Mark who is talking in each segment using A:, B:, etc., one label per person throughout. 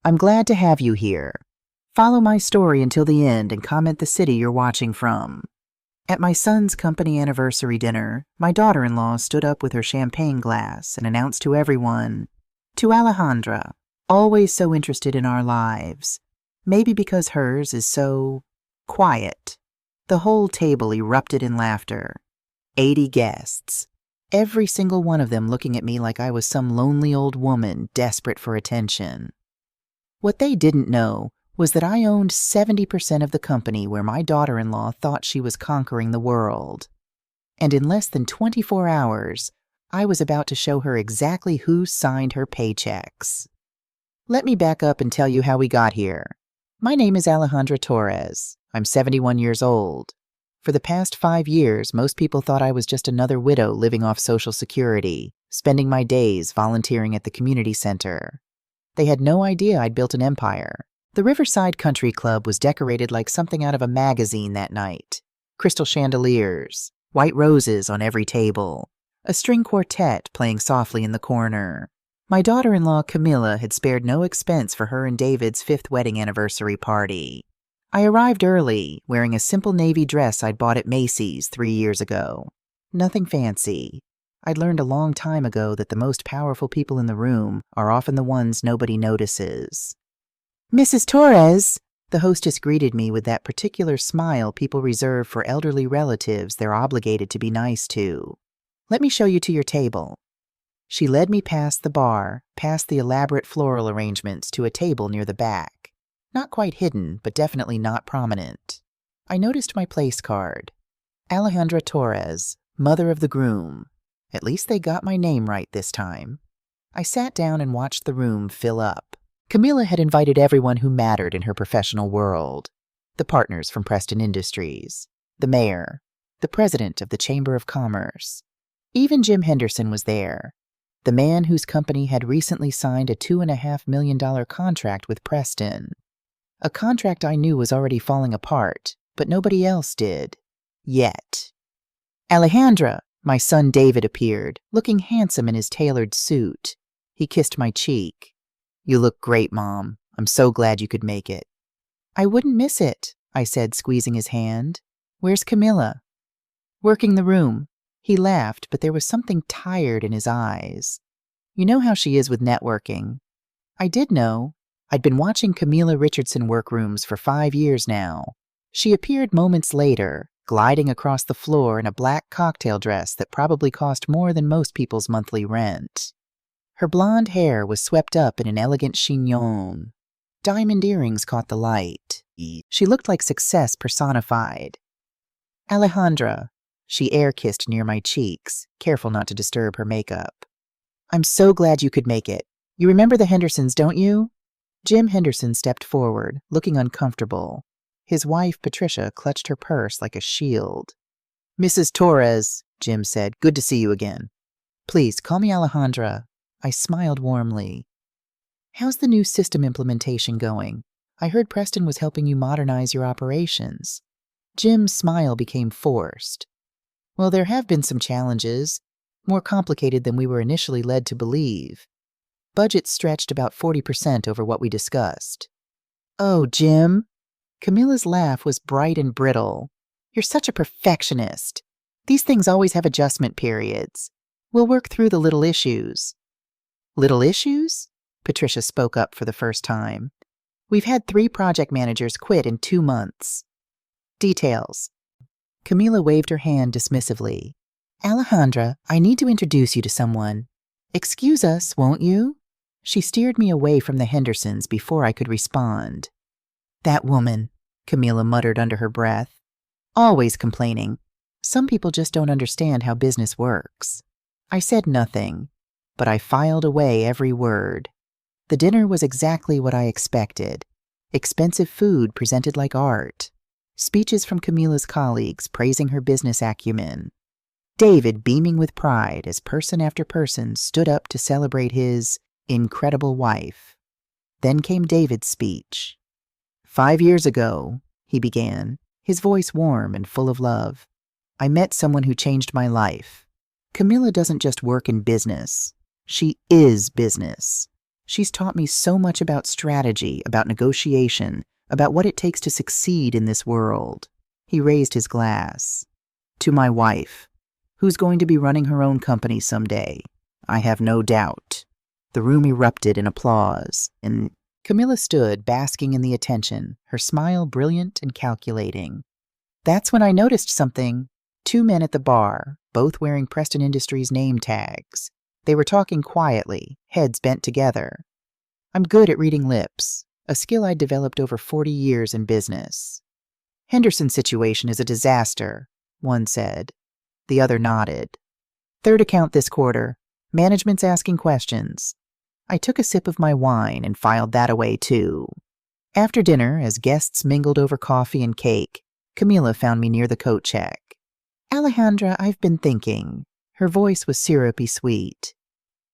A: I'm glad to have you here. Follow my story until the end and comment the city you're watching from. At my son's company anniversary dinner, my daughter-in-law stood up with her champagne glass and announced to everyone, "To Alejandra, always so interested in our lives. Maybe because hers is so quiet." The whole table erupted in laughter. 80 guests. Every single one of them looking at me like I was some lonely old woman desperate for attention. What they didn't know was that I owned 70% of the company where my daughter-in-law thought she was conquering the world. And in less than 24 hours, I was about to show her exactly who signed her paychecks. Let me back up and tell you how we got here. My name is Alejandra Torres. I'm 71 years old. For the past 5 years, most people thought I was just another widow living off Social Security, spending my days volunteering at the community center. They had no idea I'd built an empire. The Riverside Country Club was decorated like something out of a magazine that night. Crystal chandeliers, white roses on every table, a string quartet playing softly in the corner. My daughter-in-law Camilla had spared no expense for her and David's 5th wedding anniversary party. I arrived early, wearing a simple navy dress I'd bought at Macy's 3 years ago. Nothing fancy. I'd learned a long time ago that the most powerful people in the room are often the ones nobody notices. "Mrs. Torres," the hostess greeted me with that particular smile people reserve for elderly relatives they're obligated to be nice to. "Let me show you to your table." She led me past the bar, past the elaborate floral arrangements to a table near the back. Not quite hidden, but definitely not prominent. I noticed my place card. Alejandra Torres, mother of the groom. At least they got my name right this time. I sat down and watched the room fill up. Camilla had invited everyone who mattered in her professional world. The partners from Preston Industries, the mayor, the president of the Chamber of Commerce. Even Jim Henderson was there, the man whose company had recently signed a $2.5 million contract with Preston. A contract I knew was already falling apart, but nobody else did. Yet. "Alejandra," my son David appeared, looking handsome in his tailored suit. He kissed my cheek. "You look great, Mom. I'm so glad you could make it." "I wouldn't miss it," I said, squeezing his hand. "Where's Camilla?" "Working the room." He laughed, but there was something tired in his eyes. You know how she is with networking. I did know. I'd been watching Camilla Richardson work rooms for 5 years now. She appeared moments later, gliding across the floor in a black cocktail dress that probably cost more than most people's monthly rent. Her blonde hair was swept up in an elegant chignon. Diamond earrings caught the light. She looked like success personified. "Alejandra," she air-kissed near my cheeks, careful not to disturb her makeup. "I'm so glad you could make it. You remember the Hendersons, don't you?" Jim Henderson stepped forward, looking uncomfortable. His wife, Patricia, clutched her purse like a shield. "Mrs. Torres," Jim said, "good to see you again." "Please, call me Alejandra." I smiled warmly. "How's the new system implementation going? I heard Preston was helping you modernize your operations." Jim's smile became forced. "Well, there have been some challenges, more complicated than we were initially led to believe. Budget stretched about 40% over what we discussed." "Oh, Jim." Camilla's laugh was bright and brittle. "You're such a perfectionist. These things always have adjustment periods. We'll work through the little issues." "Little issues?" Patricia spoke up for the first time. "We've had 3 project managers quit in 2 months. Details." Camilla waved her hand dismissively. "Alejandra, I need to introduce you to someone. Excuse us, won't you?" She steered me away from the Hendersons before I could respond. "That woman," Camilla muttered under her breath. "Always complaining. Some people just don't understand how business works." I said nothing, but I filed away every word. The dinner was exactly what I expected. Expensive food presented like art. Speeches from Camilla's colleagues praising her business acumen. David beaming with pride as person after person stood up to celebrate his incredible wife. Then came David's speech. "5 years ago," he began, his voice warm and full of love, "I met someone who changed my life. Camilla doesn't just work in business. She is business. She's taught me so much about strategy, about negotiation, about what it takes to succeed in this world. He raised his glass. To my wife, who's going to be running her own company someday. I have no doubt. The room erupted in applause, and Camilla stood, basking in the attention, her smile brilliant and calculating. That's when I noticed something. 2 men at the bar, both wearing Preston Industries name tags. They were talking quietly, heads bent together. I'm good at reading lips, a skill I'd developed over 40 years in business. Henderson's situation is a disaster, one said. The other nodded. Third account this quarter. Management's asking questions. I took a sip of my wine and filed that away too. After dinner, as guests mingled over coffee and cake, Camila found me near the coat check. Alejandra, I've been thinking. Her voice was syrupy sweet.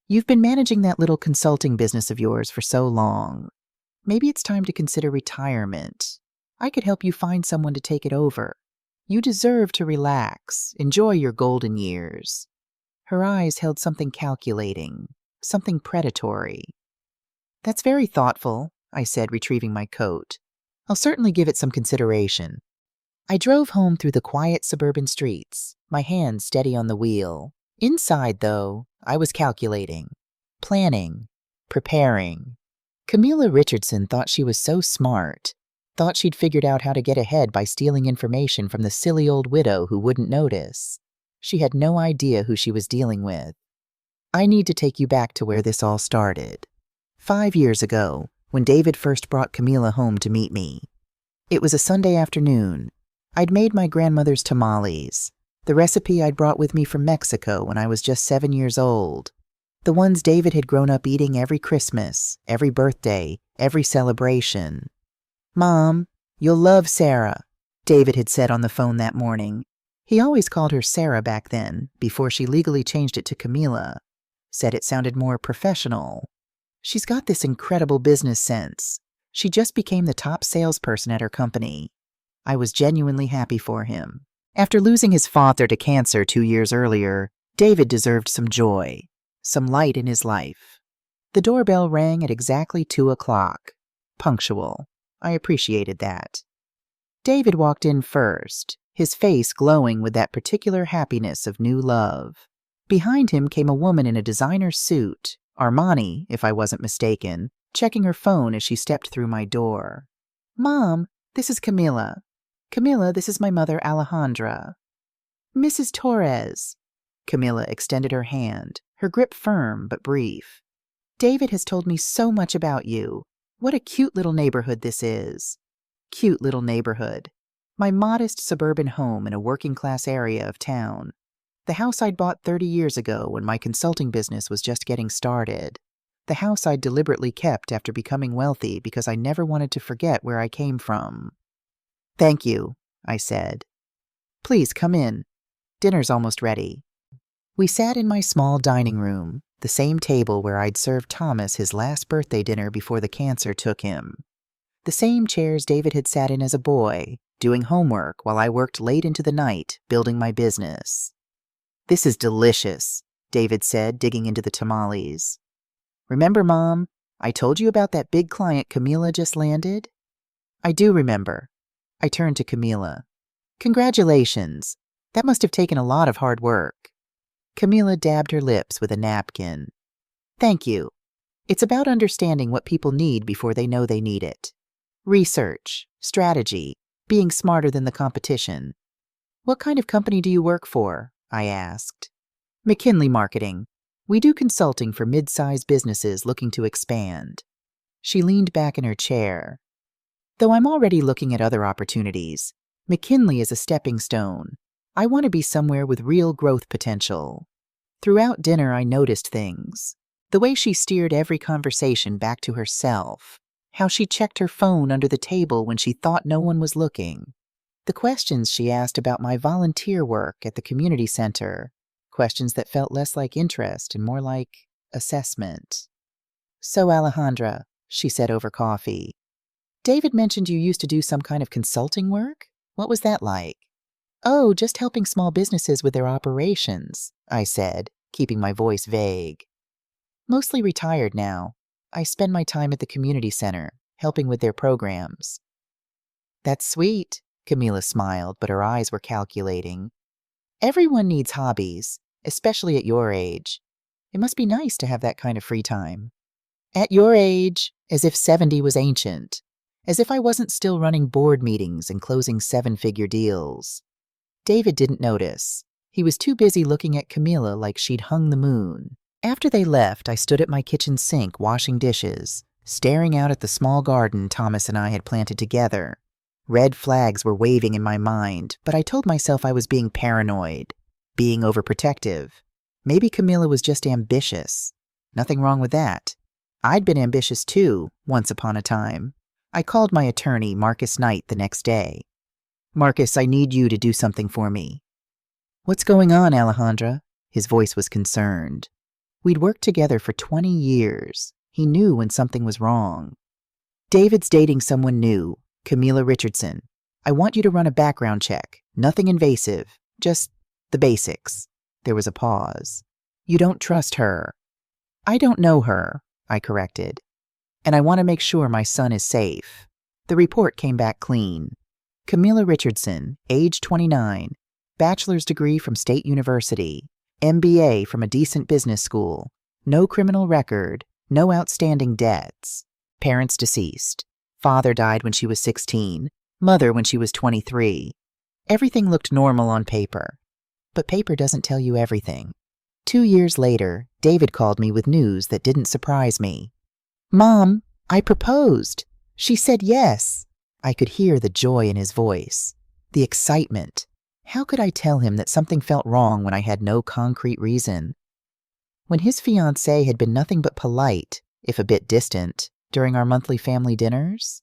A: You've been managing that little consulting business of yours for so long. Maybe it's time to consider retirement. I could help you find someone to take it over. You deserve to relax, enjoy your golden years. Her eyes held something calculating, something predatory. That's very thoughtful, I said, retrieving my coat. I'll certainly give it some consideration. I drove home through the quiet suburban streets, my hand steady on the wheel. Inside, though, I was calculating, planning, preparing. Camilla Richardson thought she was so smart, thought she'd figured out how to get ahead by stealing information from the silly old widow who wouldn't notice. She had no idea who she was dealing with. I need to take you back to where this all started. 5 years ago, when David first brought Camilla home to meet me. It was a Sunday afternoon. I'd made my grandmother's tamales, the recipe I'd brought with me from Mexico when I was just 7 years old. The ones David had grown up eating every Christmas, every birthday, every celebration. Mom, you'll love Sarah, David had said on the phone that morning. He always called her Sarah back then, before she legally changed it to Camila. Said it sounded more professional. She's got this incredible business sense. She just became the top salesperson at her company. I was genuinely happy for him. After losing his father to cancer 2 years earlier, David deserved some joy, some light in his life. The doorbell rang at exactly 2 o'clock. Punctual. I appreciated that. David walked in first, his face glowing with that particular happiness of new love. Behind him came a woman in a designer suit, Armani, if I wasn't mistaken, checking her phone as she stepped through my door. Mom, this is Camila. Camila, this is my mother, Alejandra. Mrs. Torres. Camila extended her hand, her grip firm but brief. David has told me so much about you. What a cute little neighborhood this is. Cute little neighborhood. My modest suburban home in a working-class area of town. The house I'd bought 30 years ago when my consulting business was just getting started. The house I'd deliberately kept after becoming wealthy because I never wanted to forget where I came from. Thank you, I said. Please come in. Dinner's almost ready. We sat in my small dining room, the same table where I'd served Thomas his last birthday dinner before the cancer took him. The same chairs David had sat in as a boy, doing homework while I worked late into the night, building my business. This is delicious, David said, digging into the tamales. Remember, Mom, I told you about that big client Camila just landed? I do remember. I turned to Camila. Congratulations. That must have taken a lot of hard work. Camila dabbed her lips with a napkin. Thank you. It's about understanding what people need before they know they need it. Research, strategy, being smarter than the competition. What kind of company do you work for? I asked. McKinley Marketing. We do consulting for mid-sized businesses looking to expand. She leaned back in her chair. Though I'm already looking at other opportunities, McKinley is a stepping stone. I want to be somewhere with real growth potential. Throughout dinner, I noticed things. The way she steered every conversation back to herself. How she checked her phone under the table when she thought no one was looking. The questions she asked about my volunteer work at the community center. Questions that felt less like interest and more like assessment. So, Alejandra, she said over coffee, David mentioned you used to do some kind of consulting work? What was that like? Oh, just helping small businesses with their operations, I said, keeping my voice vague. Mostly retired now. I spend my time at the community center, helping with their programs. That's sweet, Camila smiled, but her eyes were calculating. Everyone needs hobbies, especially at your age. It must be nice to have that kind of free time. At your age, as if 70 was ancient. As if I wasn't still running board meetings and closing 7-figure deals. David didn't notice. He was too busy looking at Camila like she'd hung the moon. After they left, I stood at my kitchen sink washing dishes, staring out at the small garden Thomas and I had planted together. Red flags were waving in my mind, but I told myself I was being paranoid, being overprotective. Maybe Camila was just ambitious. Nothing wrong with that. I'd been ambitious too, once upon a time. I called my attorney, Marcus Knight, the next day. Marcus, I need you to do something for me. What's going on, Alejandra? His voice was concerned. We'd worked together for 20 years. He knew when something was wrong. David's dating someone new, Camila Richardson. I want you to run a background check. Nothing invasive, just the basics. There was a pause. You don't trust her. I don't know her, I corrected. And I want to make sure my son is safe. The report came back clean. Camila Richardson, age 29, bachelor's degree from State University, MBA from a decent business school, no criminal record, no outstanding debts. Parents deceased. Father died when she was 16, mother when she was 23. Everything looked normal on paper. But paper doesn't tell you everything. 2 years later, David called me with news that didn't surprise me. Mom, I proposed. She said yes. I could hear the joy in his voice, the excitement. How could I tell him that something felt wrong when I had no concrete reason? When his fiancée had been nothing but polite, if a bit distant, during our monthly family dinners?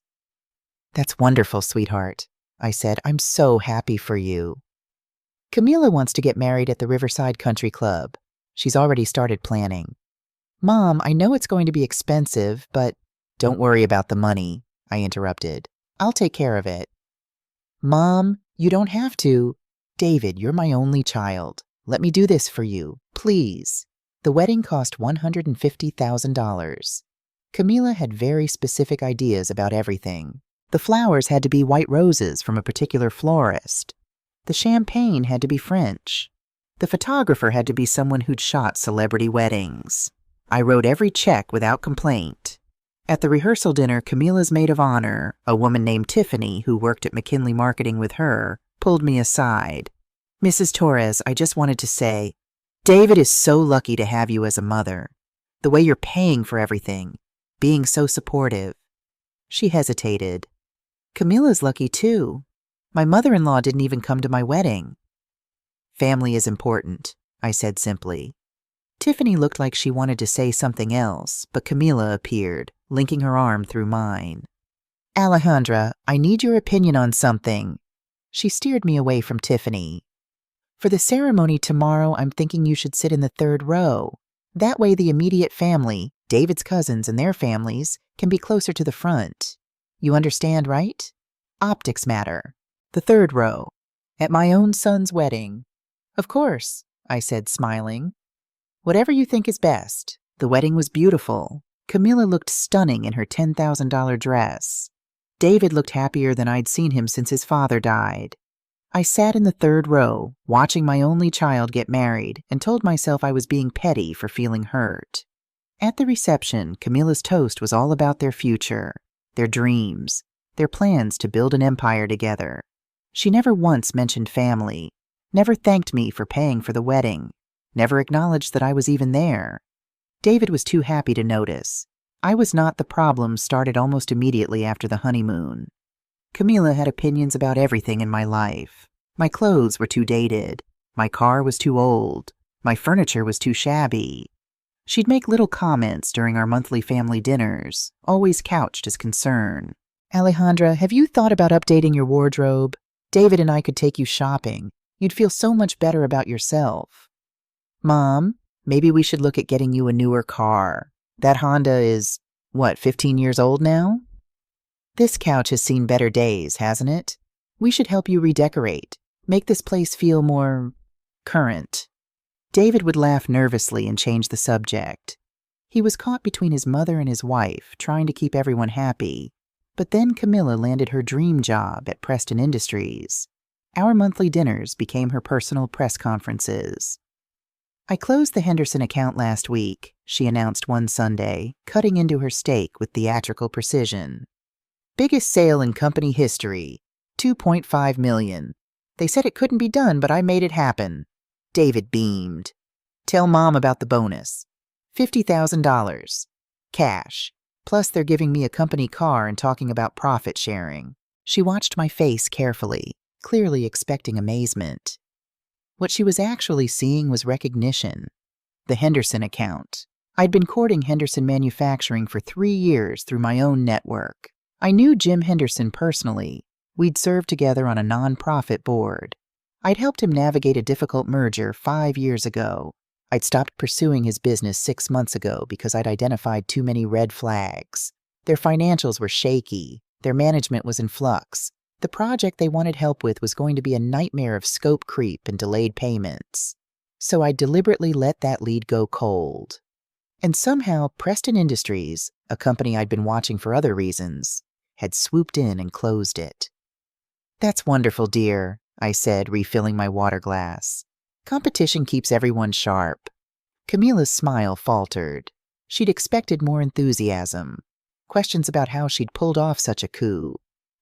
A: That's wonderful, sweetheart, I said. I'm so happy for you. Camila wants to get married at the Riverside Country Club. She's already started planning. Mom, I know it's going to be expensive, but don't worry about the money, I interrupted. I'll take care of it. Mom, you don't have to. David, you're my only child. Let me do this for you, please. The wedding cost $150,000. Camila had very specific ideas about everything. The flowers had to be white roses from a particular florist. The champagne had to be French. The photographer had to be someone who'd shot celebrity weddings. I wrote every check without complaint. At the rehearsal dinner, Camila's maid of honor, a woman named Tiffany who worked at McKinley Marketing with her, pulled me aside. Mrs. Torres, I just wanted to say, David is so lucky to have you as a mother. The way you're paying for everything, being so supportive. She hesitated. Camila's lucky too. My mother-in-law didn't even come to my wedding. Family is important, I said simply. Tiffany looked like she wanted to say something else, but Camila appeared, linking her arm through mine. Alejandra, I need your opinion on something. She steered me away from Tiffany. For the ceremony tomorrow, I'm thinking you should sit in the third row. That way the immediate family, David's cousins and their families, can be closer to the front. You understand, right? Optics matter. The third row. At my own son's wedding. Of course, I said, smiling. Whatever you think is best. The wedding was beautiful. Camila looked stunning in her $10,000 dress. David looked happier than I'd seen him since his father died. I sat in the third row, watching my only child get married, and told myself I was being petty for feeling hurt. At the reception, Camila's toast was all about their future, their dreams, their plans to build an empire together. She never once mentioned family, never thanked me for paying for the wedding, never acknowledged that I was even there. David was too happy to notice. I was not the problem started almost immediately after the honeymoon. Camila had opinions about everything in my life. My clothes were too dated. My car was too old. My furniture was too shabby. She'd make little comments during our monthly family dinners, always couched as concern. Alejandra, have you thought about updating your wardrobe? David and I could take you shopping. You'd feel so much better about yourself. Mom, maybe we should look at getting you a newer car. That Honda is, 15 years old now? This couch has seen better days, hasn't it? We should help you redecorate, make this place feel more current. David would laugh nervously and change the subject. He was caught between his mother and his wife, trying to keep everyone happy. But then Camilla landed her dream job at Preston Industries. Our monthly dinners became her personal press conferences. "I closed the Henderson account last week," she announced one Sunday, cutting into her steak with theatrical precision. "Biggest sale in company history, $2.5 million. They said it couldn't be done, but I made it happen." David beamed. "Tell Mom about the bonus. $50,000. Cash. Plus they're giving me a company car and talking about profit sharing." She watched my face carefully, clearly expecting amazement. What she was actually seeing was recognition. The Henderson account. I'd been courting Henderson Manufacturing for 3 years through my own network. I knew Jim Henderson personally. We'd served together on a non-profit board. I'd helped him navigate a difficult merger 5 years ago. I'd stopped pursuing his business 6 months ago because I'd identified too many red flags. Their financials were shaky. Their management was in flux. The project they wanted help with was going to be a nightmare of scope creep and delayed payments. So I deliberately let that lead go cold. And somehow Preston Industries, a company I'd been watching for other reasons, had swooped in and closed it. "That's wonderful, dear," I said, refilling my water glass. "Competition keeps everyone sharp." Camilla's smile faltered. She'd expected more enthusiasm. Questions about how she'd pulled off such a coup.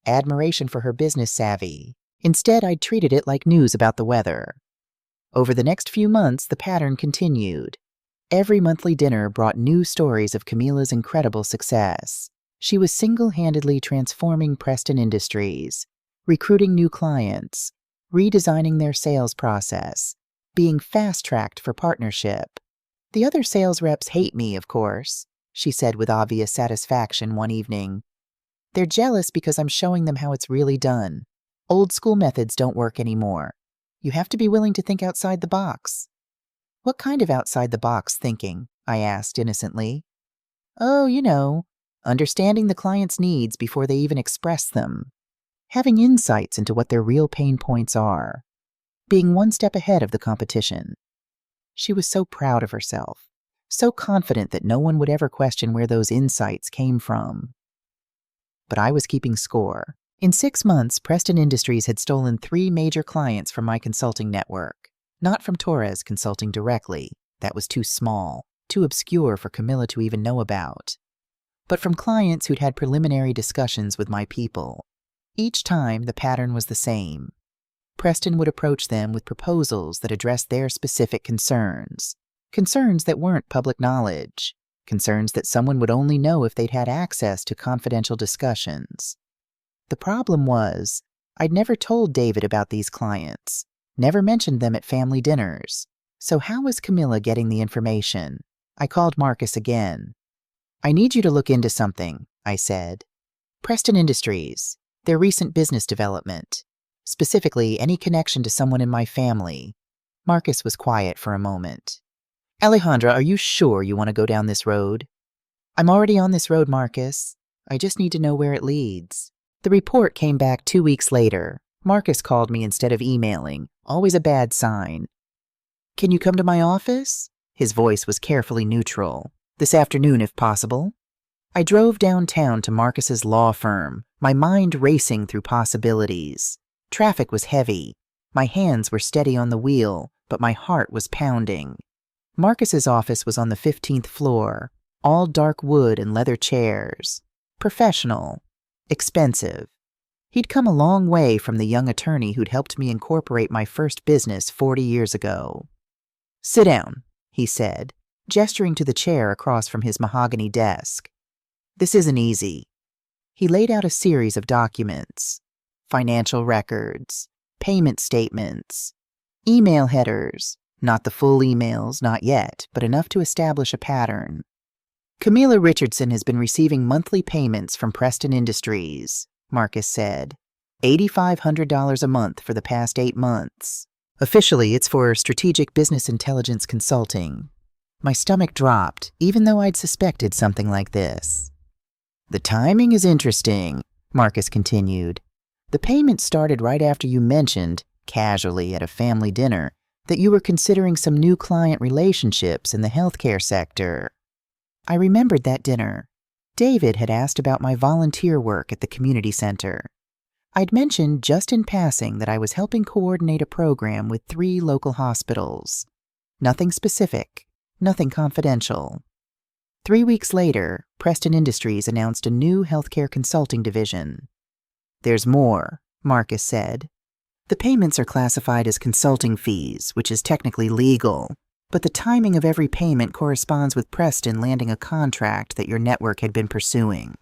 A: Admiration for her business savvy. Instead, I'd treated it like news about the weather. Over the next few months, the pattern continued. Every monthly dinner brought new stories of Camilla's incredible success. She was single-handedly transforming Preston Industries, recruiting new clients, redesigning their sales process, being fast-tracked for partnership. "The other sales reps hate me, of course," she said with obvious satisfaction one evening. "They're jealous because I'm showing them how it's really done. Old-school methods don't work anymore. You have to be willing to think outside the box." "What kind of outside-the-box thinking?" I asked innocently. "Oh, understanding the client's needs before they even express them. Having insights into what their real pain points are. Being one step ahead of the competition." She was so proud of herself, so confident that no one would ever question where those insights came from. But I was keeping score. In 6 months, Preston Industries had stolen 3 major clients from my consulting network. Not from Torres Consulting directly. That was too small, too obscure for Camilla to even know about. But from clients who'd had preliminary discussions with my people. Each time, the pattern was the same. Preston would approach them with proposals that addressed their specific concerns. Concerns that weren't public knowledge. Concerns that someone would only know if they'd had access to confidential discussions. The problem was, I'd never told David about these clients, never mentioned them at family dinners. So how was Camilla getting the information? I called Marcus again. "I need you to look into something," I said. "Preston Industries, their recent business development. Specifically, any connection to someone in my family." Marcus was quiet for a moment. "Alejandra, are you sure you want to go down this road?" "I'm already on this road, Marcus. I just need to know where it leads." The report came back 2 weeks later. Marcus called me instead of emailing, always a bad sign. "Can you come to my office?" His voice was carefully neutral. "This afternoon, if possible." I drove downtown to Marcus's law firm, my mind racing through possibilities. Traffic was heavy. My hands were steady on the wheel, but my heart was pounding. Marcus's office was on the 15th floor, all dark wood and leather chairs. Professional. Expensive. He'd come a long way from the young attorney who'd helped me incorporate my first business 40 years ago. "Sit down," he said, gesturing to the chair across from his mahogany desk. "This isn't easy." He laid out a series of documents. Financial records, payment statements, email headers, not the full emails, not yet, but enough to establish a pattern. "Camilla Richardson has been receiving monthly payments from Preston Industries," Marcus said. $8,500 a month for the past 8 months. Officially, it's for strategic business intelligence consulting. My stomach dropped, even though I'd suspected something like this. "The timing is interesting," Marcus continued. "The payment started right after you mentioned, casually at a family dinner, that you were considering some new client relationships in the healthcare sector." I remembered that dinner. David had asked about my volunteer work at the community center. I'd mentioned just in passing that I was helping coordinate a program with 3 local hospitals. Nothing specific, nothing confidential. 3 weeks later, Preston Industries announced a new healthcare consulting division. "There's more," Marcus said. "The payments are classified as consulting fees, which is technically legal, but the timing of every payment corresponds with Preston landing a contract that your network had been pursuing."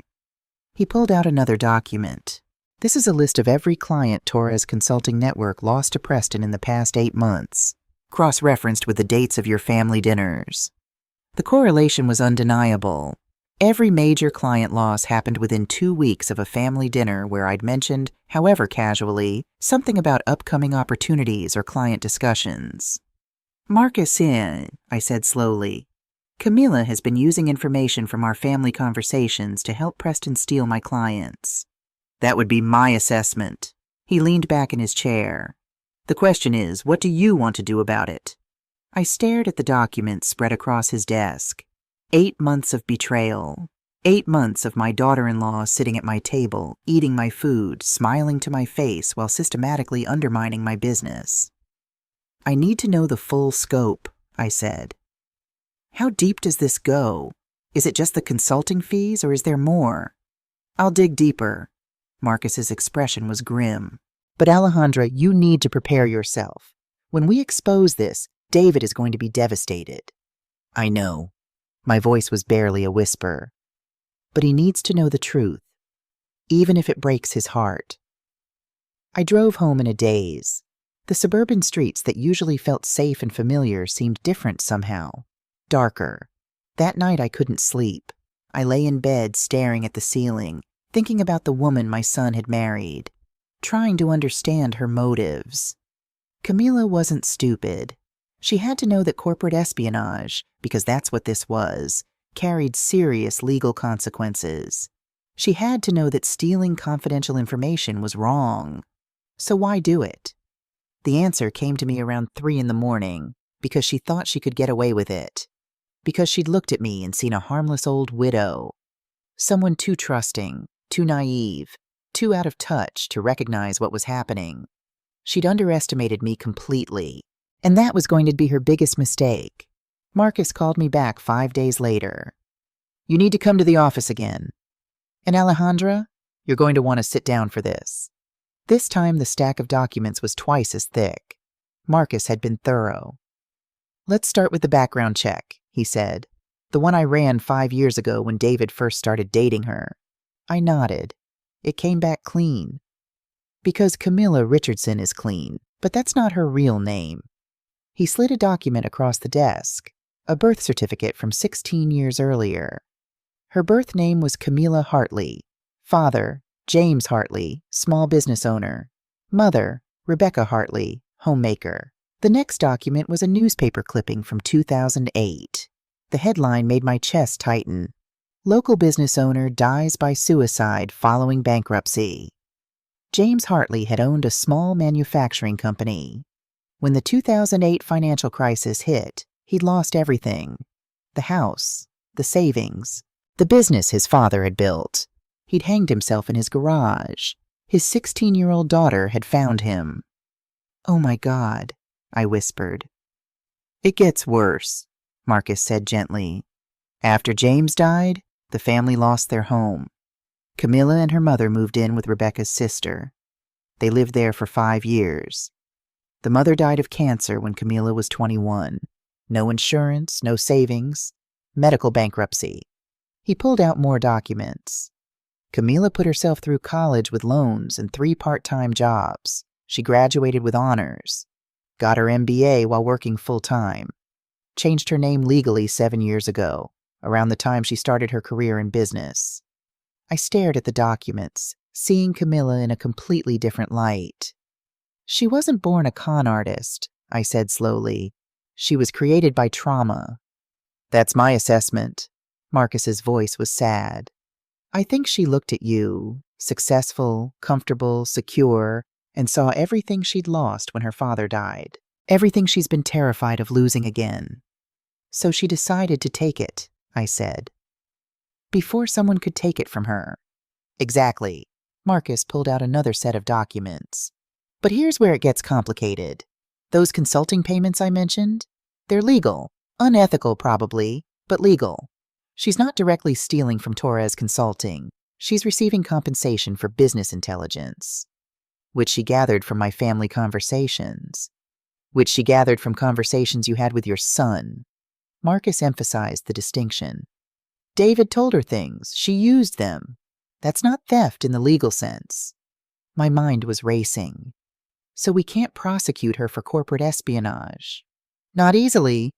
A: He pulled out another document. "This is a list of every client Torres Consulting Network lost to Preston in the past 8 months, cross-referenced with the dates of your family dinners." The correlation was undeniable. Every major client loss happened within 2 weeks of a family dinner where I'd mentioned, however casually, something about upcoming opportunities or client discussions. "Marcus I said slowly. "Camila has been using information from our family conversations to help Preston steal my clients." "That would be my assessment." He leaned back in his chair. "The question is, what do you want to do about it?" I stared at the documents spread across his desk. 8 months of betrayal. 8 months of my daughter-in-law sitting at my table, eating my food, smiling to my face while systematically undermining my business. "I need to know the full scope," I said. "How deep does this go? Is it just the consulting fees or is there more?" "I'll dig deeper." Marcus's expression was grim. "But Alejandra, you need to prepare yourself. When we expose this, David is going to be devastated." "I know." My voice was barely a whisper. "But he needs to know the truth, even if it breaks his heart." I drove home in a daze. The suburban streets that usually felt safe and familiar seemed different somehow, darker. That night I couldn't sleep. I lay in bed staring at the ceiling, thinking about the woman my son had married, trying to understand her motives. Camila wasn't stupid. She had to know that corporate espionage, because that's what this was, carried serious legal consequences. She had to know that stealing confidential information was wrong. So why do it? The answer came to me around 3 in the morning, because she thought she could get away with it. Because she'd looked at me and seen a harmless old widow. Someone too trusting, too naive, too out of touch to recognize what was happening. She'd underestimated me completely. And that was going to be her biggest mistake. Marcus called me back 5 days later. "You need to come to the office again. And Alejandra, you're going to want to sit down for this." This time the stack of documents was twice as thick. Marcus had been thorough. "Let's start with the background check," he said. "The one I ran 5 years ago when David first started dating her." I nodded. It came back clean. "Because Camilla Richardson is clean, but that's not her real name." He slid a document across the desk, a birth certificate from 16 years earlier. Her birth name was Camila Hartley. Father, James Hartley, small business owner. Mother, Rebecca Hartley, homemaker. The next document was a newspaper clipping from 2008. The headline made my chest tighten. "Local business owner dies by suicide following bankruptcy." James Hartley had owned a small manufacturing company. When the 2008 financial crisis hit, he'd lost everything. The house, the savings, the business his father had built. He'd hanged himself in his garage. His 16-year-old daughter had found him. "Oh my God," I whispered. "It gets worse," Marcus said gently. "After James died, the family lost their home. Camilla and her mother moved in with Rebecca's sister. They lived there for 5 years. The mother died of cancer when Camila was 21. No insurance, no savings, medical bankruptcy." He pulled out more documents. "Camila put herself through college with loans and 3 part-time jobs. She graduated with honors. Got her MBA while working full-time. Changed her name legally 7 years ago, around the time she started her career in business." I stared at the documents, seeing Camilla in a completely different light. "She wasn't born a con artist," I said slowly. "She was created by trauma." "That's my assessment." Marcus's voice was sad. "I think she looked at you, successful, comfortable, secure, and saw everything she'd lost when her father died. Everything she's been terrified of losing again. So she decided to take it," I said. before someone could take it from her. Exactly. Marcus pulled out another set of documents. But here's where it gets complicated. Those consulting payments I mentioned, they're legal. Unethical, probably, but legal. She's not directly stealing from Torres Consulting. She's receiving compensation for business intelligence, which she gathered from my family conversations, which she gathered from conversations you had with your son. Marcus emphasized the distinction. David told her things. She used them. That's not theft in the legal sense. My mind was racing. So we can't prosecute her for corporate espionage. Not easily.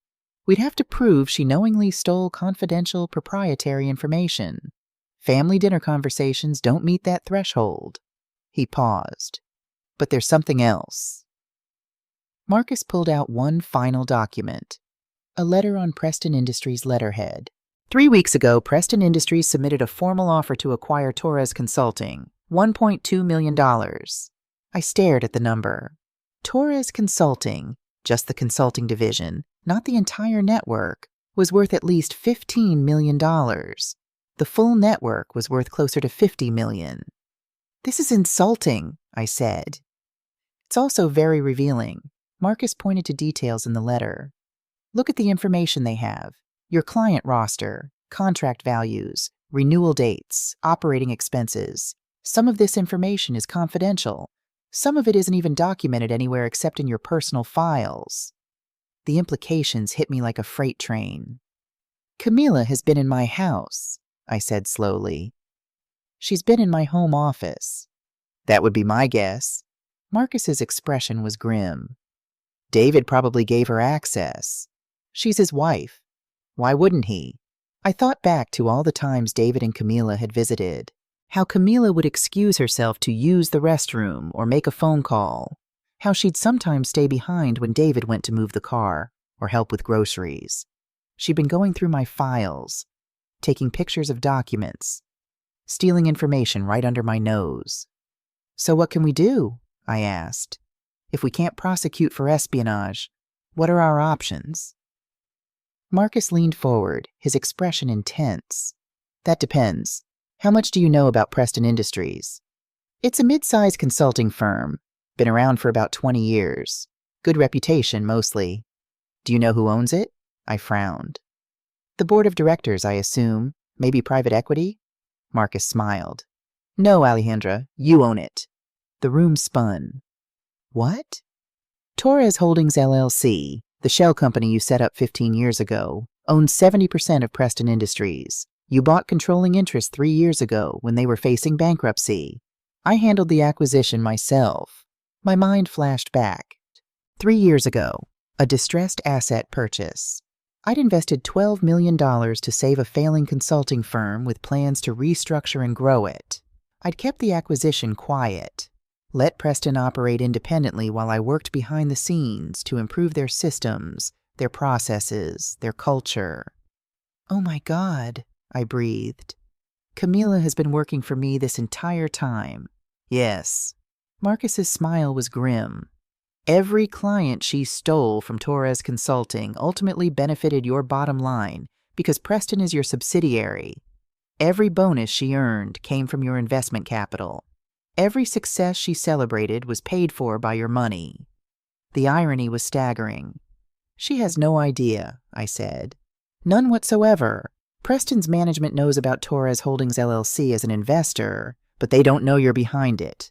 A: We'd have to prove she knowingly stole confidential proprietary information. Family dinner conversations don't meet that threshold. He paused. But there's something else. Marcus pulled out one final document. A letter on Preston Industries' letterhead. 3 weeks ago, Preston Industries submitted a formal offer to acquire Torres Consulting, $1.2 million. I stared at the number. Torres Consulting, just the consulting division, not the entire network, was worth at least $15 million. The full network was worth closer to $50 million. This is insulting, I said. It's also very revealing. Marcus pointed to details in the letter. Look at the information they have. Your client roster, contract values, renewal dates, operating expenses. Some of this information is confidential. Some of it isn't even documented anywhere except in your personal files. The implications hit me like a freight train. Camila has been in my house, I said slowly. She's been in my home office. That would be my guess. Marcus's expression was grim. David probably gave her access. She's his wife. Why wouldn't he? I thought back to all the times David and Camila had visited. How Camila would excuse herself to use the restroom or make a phone call. How she'd sometimes stay behind when David went to move the car or help with groceries. She'd been going through my files, taking pictures of documents, stealing information right under my nose. So what can we do? I asked. If we can't prosecute for espionage, what are our options? Marcus leaned forward, his expression intense. That depends. How much do you know about Preston Industries? It's a mid-sized consulting firm. Been around for about 20 years. Good reputation, mostly. Do you know who owns it? I frowned. The board of directors, I assume. Maybe private equity? Marcus smiled. No, Alejandra, you own it. The room spun. What? Torres Holdings LLC, the shell company you set up 15 years ago, owns 70% of Preston Industries. You bought controlling interest 3 years ago when they were facing bankruptcy. I handled the acquisition myself. My mind flashed back. 3 years ago, a distressed asset purchase. I'd invested $12 million to save a failing consulting firm with plans to restructure and grow it. I'd kept the acquisition quiet. Let Preston operate independently while I worked behind the scenes to improve their systems, their processes, their culture. Oh my God, I breathed. Camila has been working for me this entire time. Yes. Marcus's smile was grim. Every client she stole from Torres Consulting ultimately benefited your bottom line because Preston is your subsidiary. Every bonus she earned came from your investment capital. Every success she celebrated was paid for by your money. The irony was staggering. She has no idea, I said. None whatsoever. Preston's management knows about Torres Holdings LLC as an investor, but they don't know you're behind it.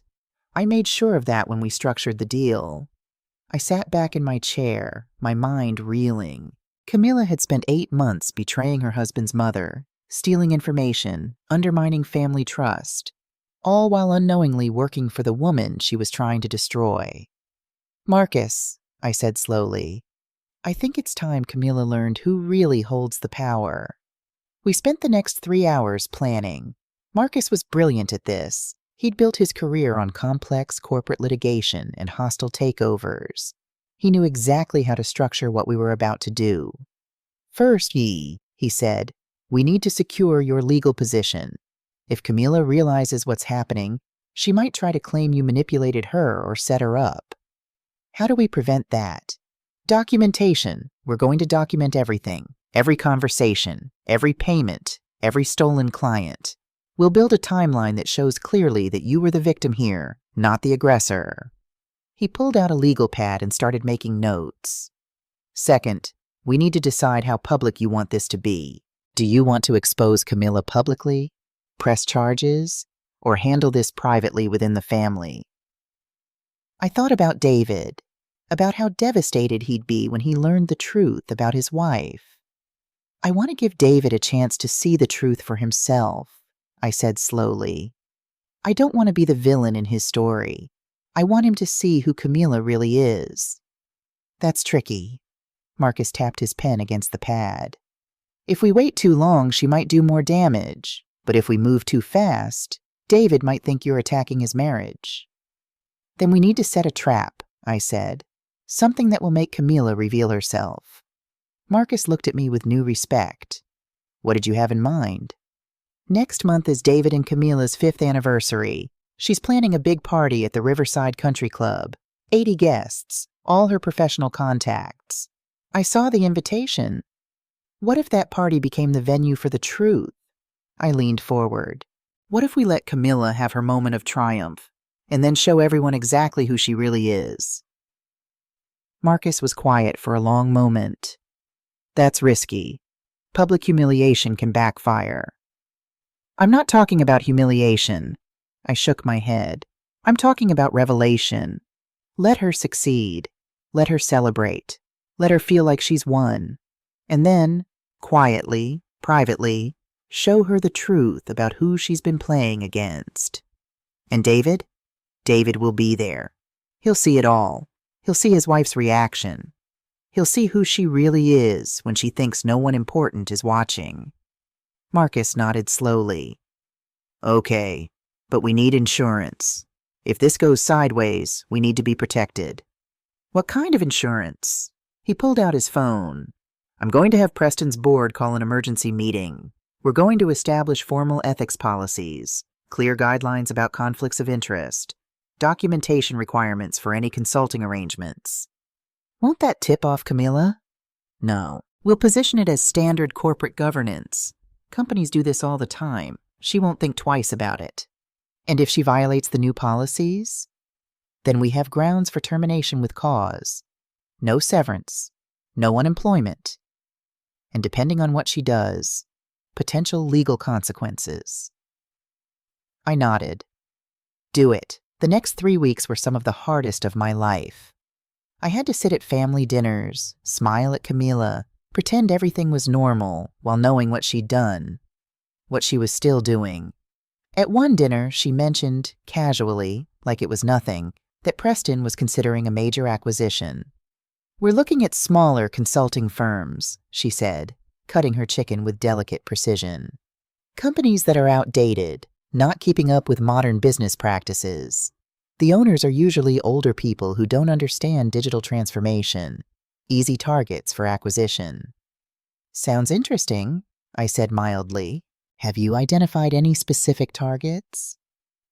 A: I made sure of that when we structured the deal. I sat back in my chair, my mind reeling. Camila had spent 8 months betraying her husband's mother, stealing information, undermining family trust, all while unknowingly working for the woman she was trying to destroy. Marcus, I said slowly, I think it's time Camila learned who really holds the power. We spent the next 3 hours planning. Marcus was brilliant at this. He'd built his career on complex corporate litigation and hostile takeovers. He knew exactly how to structure what we were about to do. First, he said, we need to secure your legal position. If Camila realizes what's happening, she might try to claim you manipulated her or set her up. How do we prevent that? Documentation. We're going to document everything. Every conversation. Every payment. every stolen client. We'll build a timeline that shows clearly that you were the victim here, not the aggressor." He pulled out a legal pad and started making notes. "Second, we need to decide how public you want this to be. Do you want to expose Camilla publicly, press charges, or handle this privately within the family?" I thought about David, about how devastated he'd be when he learned the truth about his wife. "I want to give David a chance to see the truth for himself," I said slowly. "I don't want to be the villain in his story. I want him to see who Camilla really is." "That's tricky." Marcus tapped his pen against the pad. "If we wait too long, she might do more damage. But if we move too fast, David might think you're attacking his marriage." "Then we need to set a trap," I said. "Something that will make Camilla reveal herself." Marcus looked at me with new respect. "What did you have in mind?" "Next month is David and Camilla's 5th anniversary. She's planning a big party at the Riverside Country Club. 80 guests, all her professional contacts. I saw the invitation. What if that party became the venue for the truth?" I leaned forward. "What if we let Camilla have her moment of triumph, and then show everyone exactly who she really is?" Marcus was quiet for a long moment. "That's risky. Public humiliation can backfire." "I'm not talking about humiliation." I shook my head. "I'm talking about revelation. Let her succeed. Let her celebrate. Let her feel like she's won. And then, quietly, privately, show her the truth about who she's been playing against. And David? David will be there. He'll see it all. He'll see his wife's reaction. He'll see who she really is when she thinks no one important is watching." Marcus nodded slowly. "Okay, but we need insurance. If this goes sideways, we need to be protected." "What kind of insurance?" He pulled out his phone. "I'm going to have Preston's board call an emergency meeting. We're going to establish formal ethics policies, clear guidelines about conflicts of interest, documentation requirements for any consulting arrangements." "Won't that tip off Camilla?" "No. We'll position it as standard corporate governance. Companies do this all the time. She won't think twice about it." "And if she violates the new policies?" "Then we have grounds for termination with cause. No severance. No unemployment. And depending on what she does, potential legal consequences." I nodded. "Do it." The next 3 weeks were some of the hardest of my life. I had to sit at family dinners, smile at Camilla, pretend everything was normal while knowing what she'd done, what she was still doing. At one dinner, she mentioned, casually, like it was nothing, that Preston was considering a major acquisition. "We're looking at smaller consulting firms," she said, cutting her chicken with delicate precision. "Companies that are outdated, not keeping up with modern business practices. The owners are usually older people who don't understand digital transformation, easy targets for acquisition." "Sounds interesting," I said mildly. "Have you identified any specific targets?"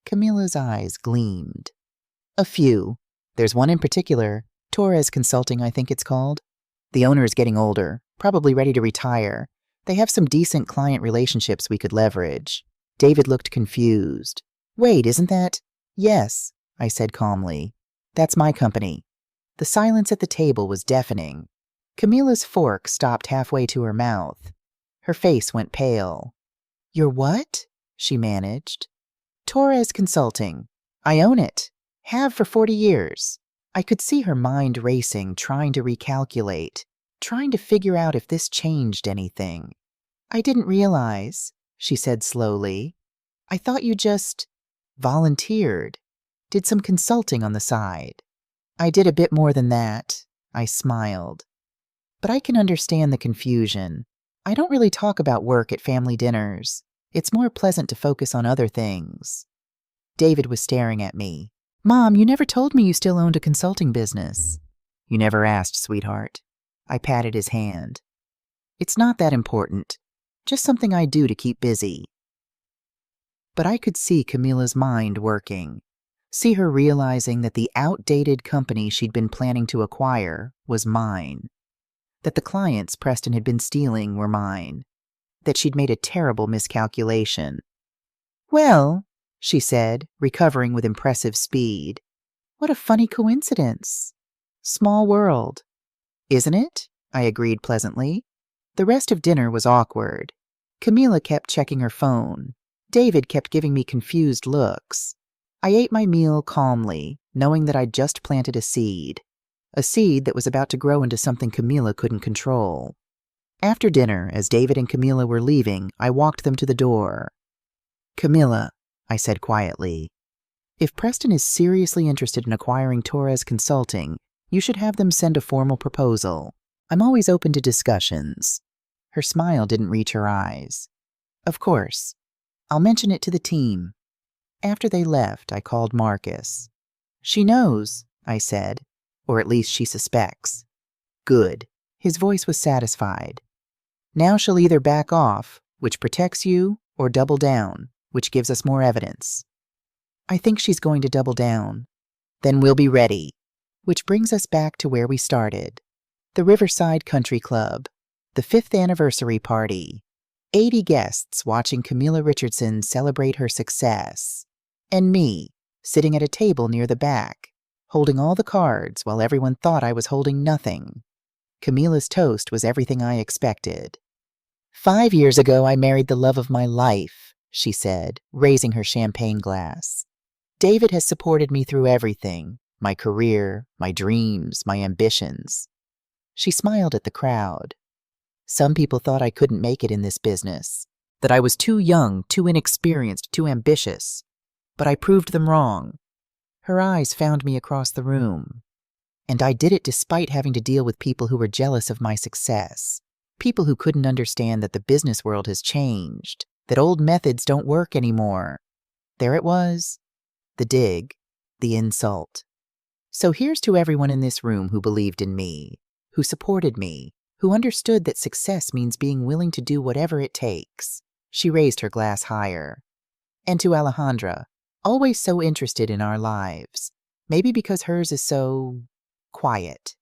A: Camilla's eyes gleamed. "A few. There's one in particular, Torres Consulting, I think it's called. The owner is getting older, probably ready to retire. They have some decent client relationships we could leverage." David looked confused. "Wait, isn't that—" "Yes," I said calmly. "That's my company." The silence at the table was deafening. Camilla's fork stopped halfway to her mouth. Her face went pale. "You're what?" she managed. "Torres Consulting. I own it. Have for 40 years. I could see her mind racing, trying to recalculate, trying to figure out if this changed anything. "I didn't realize," she said slowly. "I thought you just volunteered, did some consulting on the side." "I did a bit more than that," I smiled. "But I can understand the confusion. I don't really talk about work at family dinners. It's more pleasant to focus on other things." David was staring at me. "Mom, you never told me you still owned a consulting business." "You never asked, sweetheart." I patted his hand. "It's not that important. Just something I do to keep busy." But I could see Camilla's mind working. See her realizing that the outdated company she'd been planning to acquire was mine. That the clients Preston had been stealing were mine. that she'd made a terrible miscalculation. "Well," she said, recovering with impressive speed, "what a funny coincidence. Small world." "Isn't it?" I agreed pleasantly. The rest of dinner was awkward. Camila kept checking her phone. David kept giving me confused looks. I ate my meal calmly, knowing that I'd just planted a seed that was about to grow into something Camila couldn't control. After dinner, as David and Camila were leaving, I walked them to the door. "Camila," I said quietly, "if Preston is seriously interested in acquiring Torres Consulting, you should have them send a formal proposal. I'm always open to discussions." Her smile didn't reach her eyes. "Of course. I'll mention it to the team." After they left, I called Marcus. "She knows," I said, "or at least she suspects." "Good." His voice was satisfied. "Now she'll either back off, which protects you, or double down, which gives us more evidence." "I think she's going to double down." "Then we'll be ready." Which brings us back to where we started. The Riverside Country Club. The 5th anniversary party. 80 guests watching Camila Richardson celebrate her success. And me, sitting at a table near the back, holding all the cards while everyone thought I was holding nothing. Camila's toast was everything I expected. "5 years ago, I married the love of my life," she said, raising her champagne glass. "David has supported me through everything, my career, my dreams, my ambitions." She smiled at the crowd. "Some people thought I couldn't make it in this business, that I was too young, too inexperienced, too ambitious. But I proved them wrong." Her eyes found me across the room. "And I did it despite having to deal with people who were jealous of my success. People who couldn't understand that the business world has changed, that old methods don't work anymore." There it was. The dig. The insult. So here's to everyone in this room who believed in me, who supported me, who understood that success means being willing to do whatever it takes. She raised her glass higher. And to Alejandra, always so interested in our lives, maybe because hers is so quiet.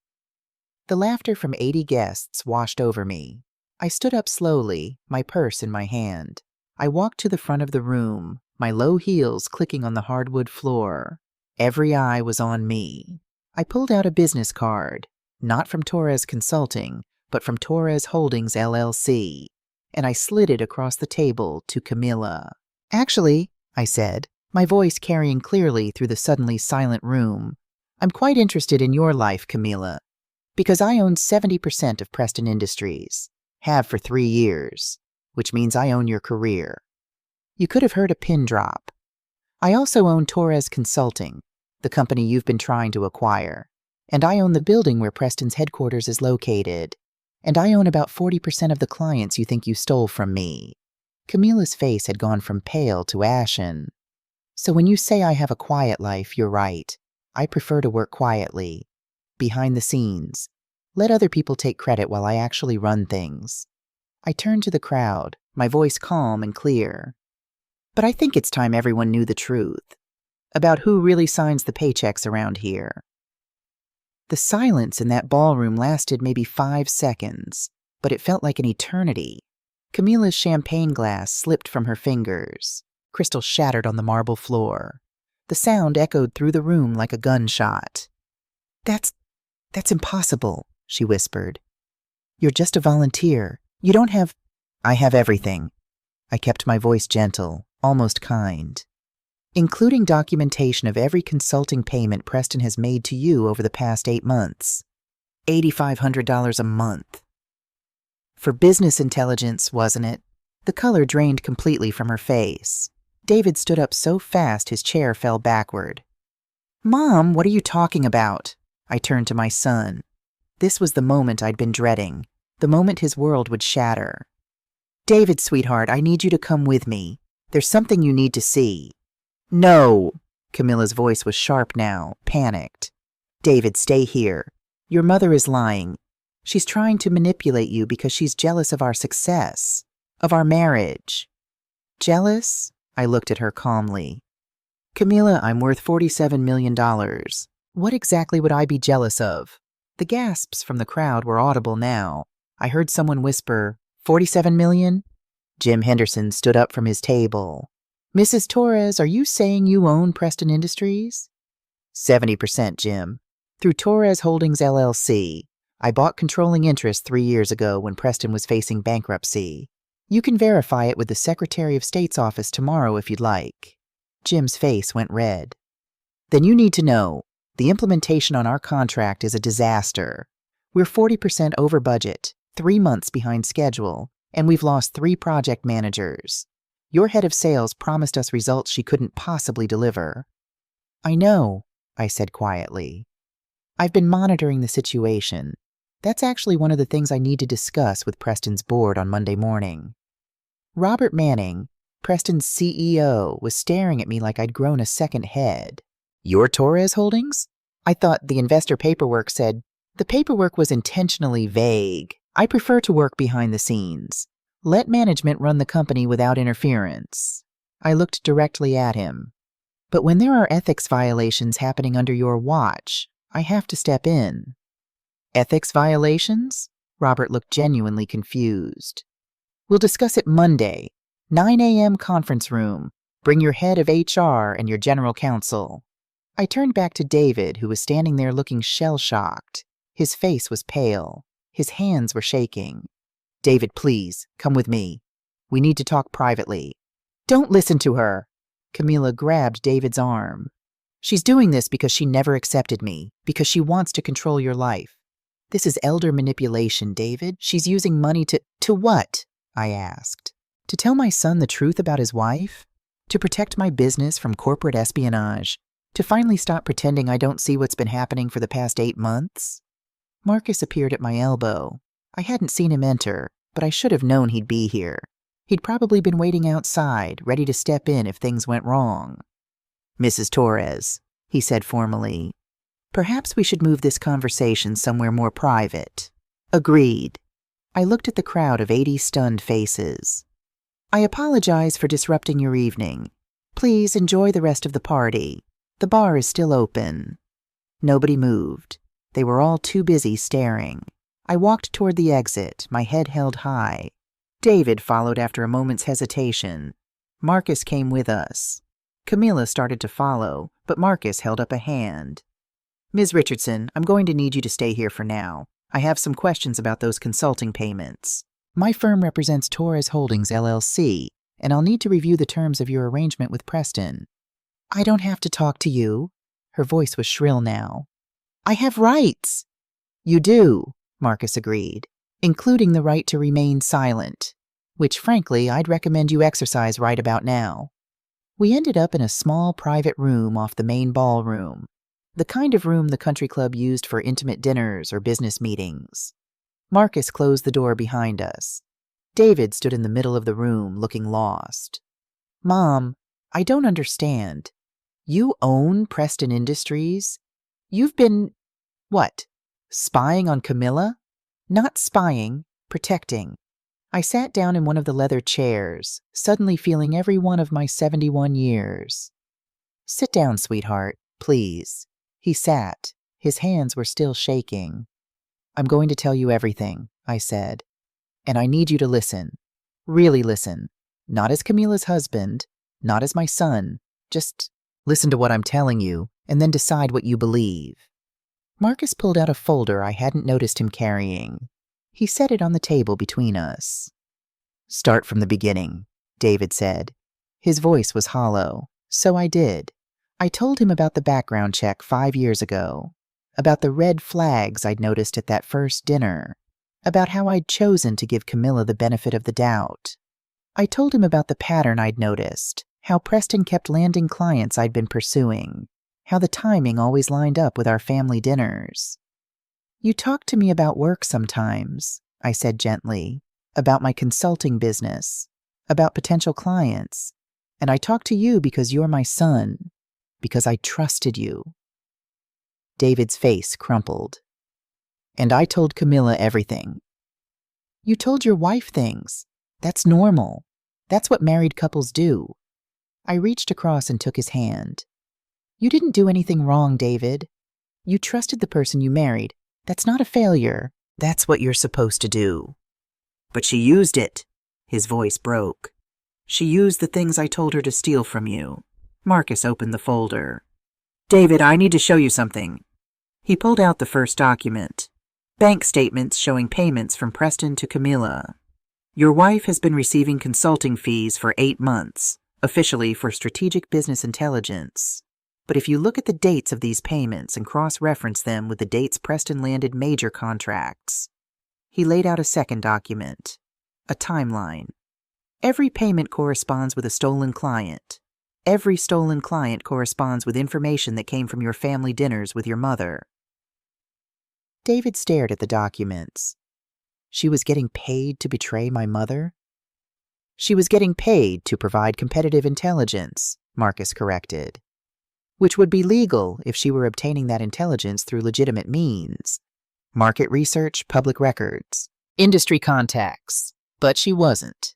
A: The laughter from 80 guests washed over me. I stood up slowly, my purse in my hand. I walked to the front of the room, my low heels clicking on the hardwood floor. Every eye was on me. I pulled out a business card, not from Torres Consulting, but from Torres Holdings, LLC, and I slid it across the table to Camila. "Actually," I said, my voice carrying clearly through the suddenly silent room, "I'm quite interested in your life, Camila, because I own 70% of Preston Industries, have for 3 years, which means I own your career. You could have heard a pin drop. I also own Torres Consulting, the company you've been trying to acquire, and I own the building where Preston's headquarters is located, and I own about 40% of the clients you think you stole from me." Camila's face had gone from pale to ashen. "So when you say I have a quiet life, you're right. I prefer to work quietly, behind the scenes. Let other people take credit while I actually run things." I turned to the crowd, my voice calm and clear. "But I think it's time everyone knew the truth about who really signs the paychecks around here." The silence in that ballroom lasted maybe 5 seconds, but it felt like an eternity. Camila's champagne glass slipped from her fingers. Crystal shattered on the marble floor. The sound echoed through the room like a gunshot. That's impossible," she whispered. "You're just a volunteer. You don't have—" "I have everything." I kept my voice gentle, almost kind. "Including documentation of every consulting payment Preston has made to you over the past 8 months. $8,500 a month. For business intelligence, wasn't it?" The color drained completely from her face. David stood up so fast his chair fell backward. "Mom, what are you talking about?" I turned to my son. This was the moment I'd been dreading, the moment his world would shatter. "David, sweetheart, I need you to come with me. There's something you need to see." "No!" Camila's voice was sharp now, panicked. "David, stay here. Your mother is lying. She's trying to manipulate you because she's jealous of our success, of our marriage." "Jealous?" I looked at her calmly. "Camila, I'm worth $47 million. What exactly would I be jealous of?" The gasps from the crowd were audible now. I heard someone whisper, "$47 million? Jim Henderson stood up from his table. Mrs. Torres, are you saying you own Preston Industries? 70%, Jim. Through Torres Holdings, LLC. I bought controlling interest 3 years ago when Preston was facing bankruptcy. You can verify it with the Secretary of State's office tomorrow if you'd like. Jim's face went red. Then you need to know, the implementation on our contract is a disaster. We're 40% over budget, 3 months behind schedule, and we've lost 3 project managers. Your head of sales promised us results she couldn't possibly deliver. I know, I said quietly. I've been monitoring the situation. That's actually one of the things I need to discuss with Preston's board on Monday morning. Robert Manning, Preston's CEO, was staring at me like I'd grown a second head. Your Torres Holdings? I thought the investor paperwork said. The paperwork was intentionally vague. I prefer to work behind the scenes. Let management run the company without interference. I looked directly at him. But when there are ethics violations happening under your watch, I have to step in. Ethics violations? Robert looked genuinely confused. We'll discuss it Monday. 9 a.m. conference room. Bring your head of HR and your general counsel. I turned back to David, who was standing there looking shell-shocked. His face was pale. His hands were shaking. David, please, come with me. We need to talk privately. Don't listen to her. Camila grabbed David's arm. She's doing this because she never accepted me, because she wants to control your life. This is elder manipulation, David. She's using money to what? I asked. To tell my son the truth about his wife? To protect my business from corporate espionage? To finally stop pretending I don't see what's been happening for the past 8 months? Marcus appeared at my elbow. I hadn't seen him enter, but I should have known he'd be here. He'd probably been waiting outside, ready to step in if things went wrong. Mrs. Torres, he said formally, perhaps we should move this conversation somewhere more private. Agreed. I looked at the crowd of 80 stunned faces. I apologize for disrupting your evening. Please enjoy the rest of the party. The bar is still open. Nobody moved. They were all too busy staring. I walked toward the exit, my head held high. David followed after a moment's hesitation. Marcus came with us. Camila started to follow, but Marcus held up a hand. Ms. Richardson, I'm going to need you to stay here for now. I have some questions about those consulting payments. My firm represents Torres Holdings, LLC, and I'll need to review the terms of your arrangement with Preston. I don't have to talk to you. Her voice was shrill now. I have rights. You do, Marcus agreed, including the right to remain silent, which, frankly, I'd recommend you exercise right about now. We ended up in a small private room off the main ballroom, the kind of room the country club used for intimate dinners or business meetings. Marcus closed the door behind us. David stood in the middle of the room, looking lost. Mom, I don't understand. You own Preston Industries? You've been, what, spying on Camila? Not spying, protecting. I sat down in one of the leather chairs, suddenly feeling every one of my 71 years. Sit down, sweetheart, please. He sat. His hands were still shaking. I'm going to tell you everything, I said. And I need you to listen. Really listen. Not as Camila's husband, not as my son. Just listen to what I'm telling you, and then decide what you believe. Marcus pulled out a folder I hadn't noticed him carrying. He set it on the table between us. Start from the beginning, David said. His voice was hollow, so I did. I told him about the background check 5 years ago, about the red flags I'd noticed at that first dinner, about how I'd chosen to give Camila the benefit of the doubt. I told him about the pattern I'd noticed, how Preston kept landing clients I'd been pursuing, how the timing always lined up with our family dinners. You talk to me about work sometimes, I said gently, about my consulting business, about potential clients, and I talk to you because you're my son, because I trusted you. David's face crumpled. And I told Camila everything. You told your wife things. That's normal. That's what married couples do. I reached across and took his hand. You didn't do anything wrong, David. You trusted the person you married. That's not a failure. That's what you're supposed to do. But she used it. His voice broke. She used the things I told her to steal from you. Marcus opened the folder. David, I need to show you something. He pulled out the first document. Bank statements showing payments from Preston to Camilla. Your wife has been receiving consulting fees for 8 months, officially for strategic business intelligence. But if you look at the dates of these payments and cross-reference them with the dates Preston landed major contracts. He laid out a second document, a timeline. Every payment corresponds with a stolen client. Every stolen client corresponds with information that came from your family dinners with your mother. David stared at the documents. She was getting paid to betray my mother? She was getting paid to provide competitive intelligence, Marcus corrected. Which would be legal if she were obtaining that intelligence through legitimate means. Market research, public records, industry contacts. But she wasn't.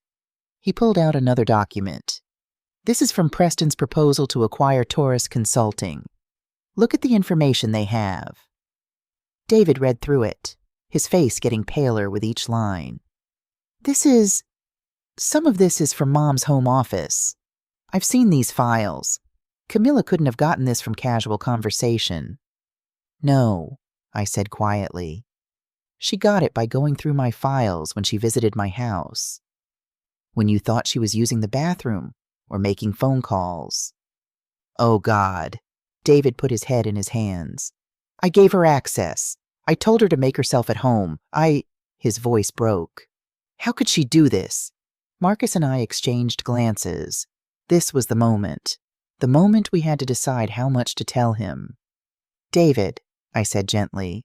A: He pulled out another document. This is from Preston's proposal to acquire Taurus Consulting. Look at the information they have. David read through it, his face getting paler with each line. Some of this is from Mom's home office. I've seen these files. Camilla couldn't have gotten this from casual conversation. No, I said quietly. She got it by going through my files when she visited my house. When you thought she was using the bathroom or making phone calls. Oh, God. David put his head in his hands. I gave her access. I told her to make herself at home. His voice broke. How could she do this? Marcus and I exchanged glances. This was the moment we had to decide how much to tell him. David, I said gently,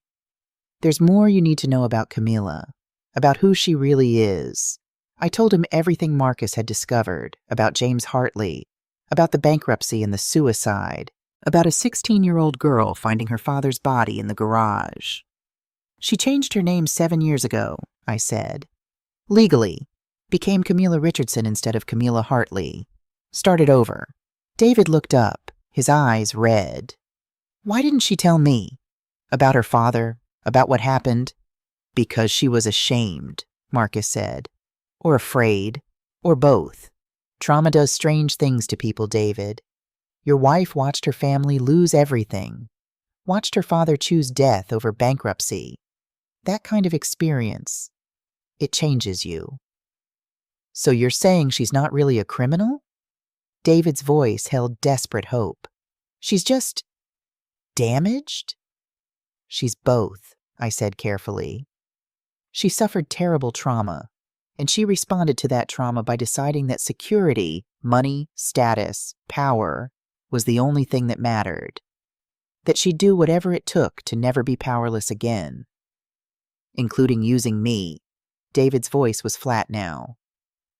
A: there's more you need to know about Camilla, about who she really is. I told him everything Marcus had discovered, about James Hartley, about the bankruptcy and the suicide, about a 16-year-old girl finding her father's body in the garage. She changed her name 7 years ago, I said. Legally, became Camilla Richardson instead of Camilla Hartley. Started over. David looked up, his eyes red. Why didn't she tell me? About her father, about what happened? Because she was ashamed, Marcus said. Or afraid, or both. Trauma does strange things to people, David. Your wife watched her family lose everything. Watched her father choose death over bankruptcy. That kind of experience, it changes you. So you're saying she's not really a criminal? David's voice held desperate hope. She's just damaged? She's both, I said carefully. She suffered terrible trauma, and she responded to that trauma by deciding that security, money, status, power was the only thing that mattered. That she'd do whatever it took to never be powerless again. Including using me. David's voice was flat now.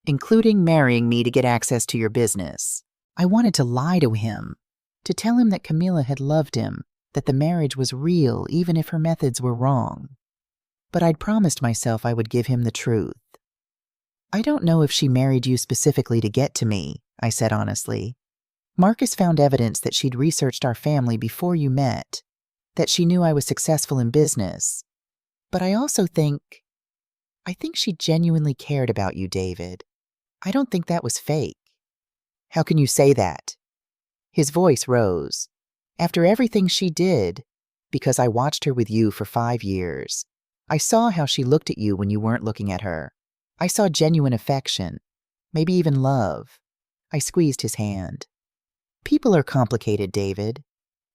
A: Including marrying me to get access to your business. I wanted to lie to him, to tell him that Camilla had loved him, that the marriage was real even if her methods were wrong. But I'd promised myself I would give him the truth. I don't know if she married you specifically to get to me, I said honestly. Marcus found evidence that she'd researched our family before you met, that she knew I was successful in business. But I also think she genuinely cared about you, David. I don't think that was fake. How can you say that? His voice rose. After everything she did, because I watched her with you for 5 years, I saw how she looked at you when you weren't looking at her. I saw genuine affection, maybe even love. I squeezed his hand. People are complicated, David.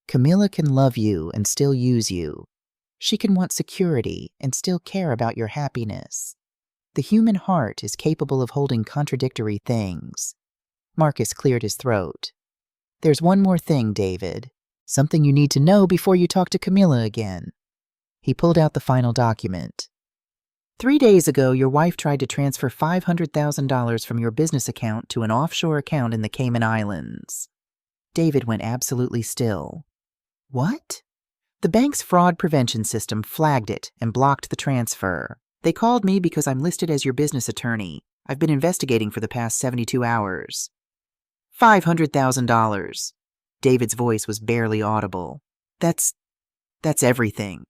A: Camilla can love you and still use you. She can want security and still care about your happiness. The human heart is capable of holding contradictory things. Marcus cleared his throat. There's one more thing, David. Something you need to know before you talk to Camilla again. He pulled out the final document. 3 days ago, your wife tried to transfer $500,000 from your business account to an offshore account in the Cayman Islands. David went absolutely still. What? The bank's fraud prevention system flagged it and blocked the transfer. They called me because I'm listed as your business attorney. I've been investigating for the past 72 hours. $500,000. David's voice was barely audible. That's everything.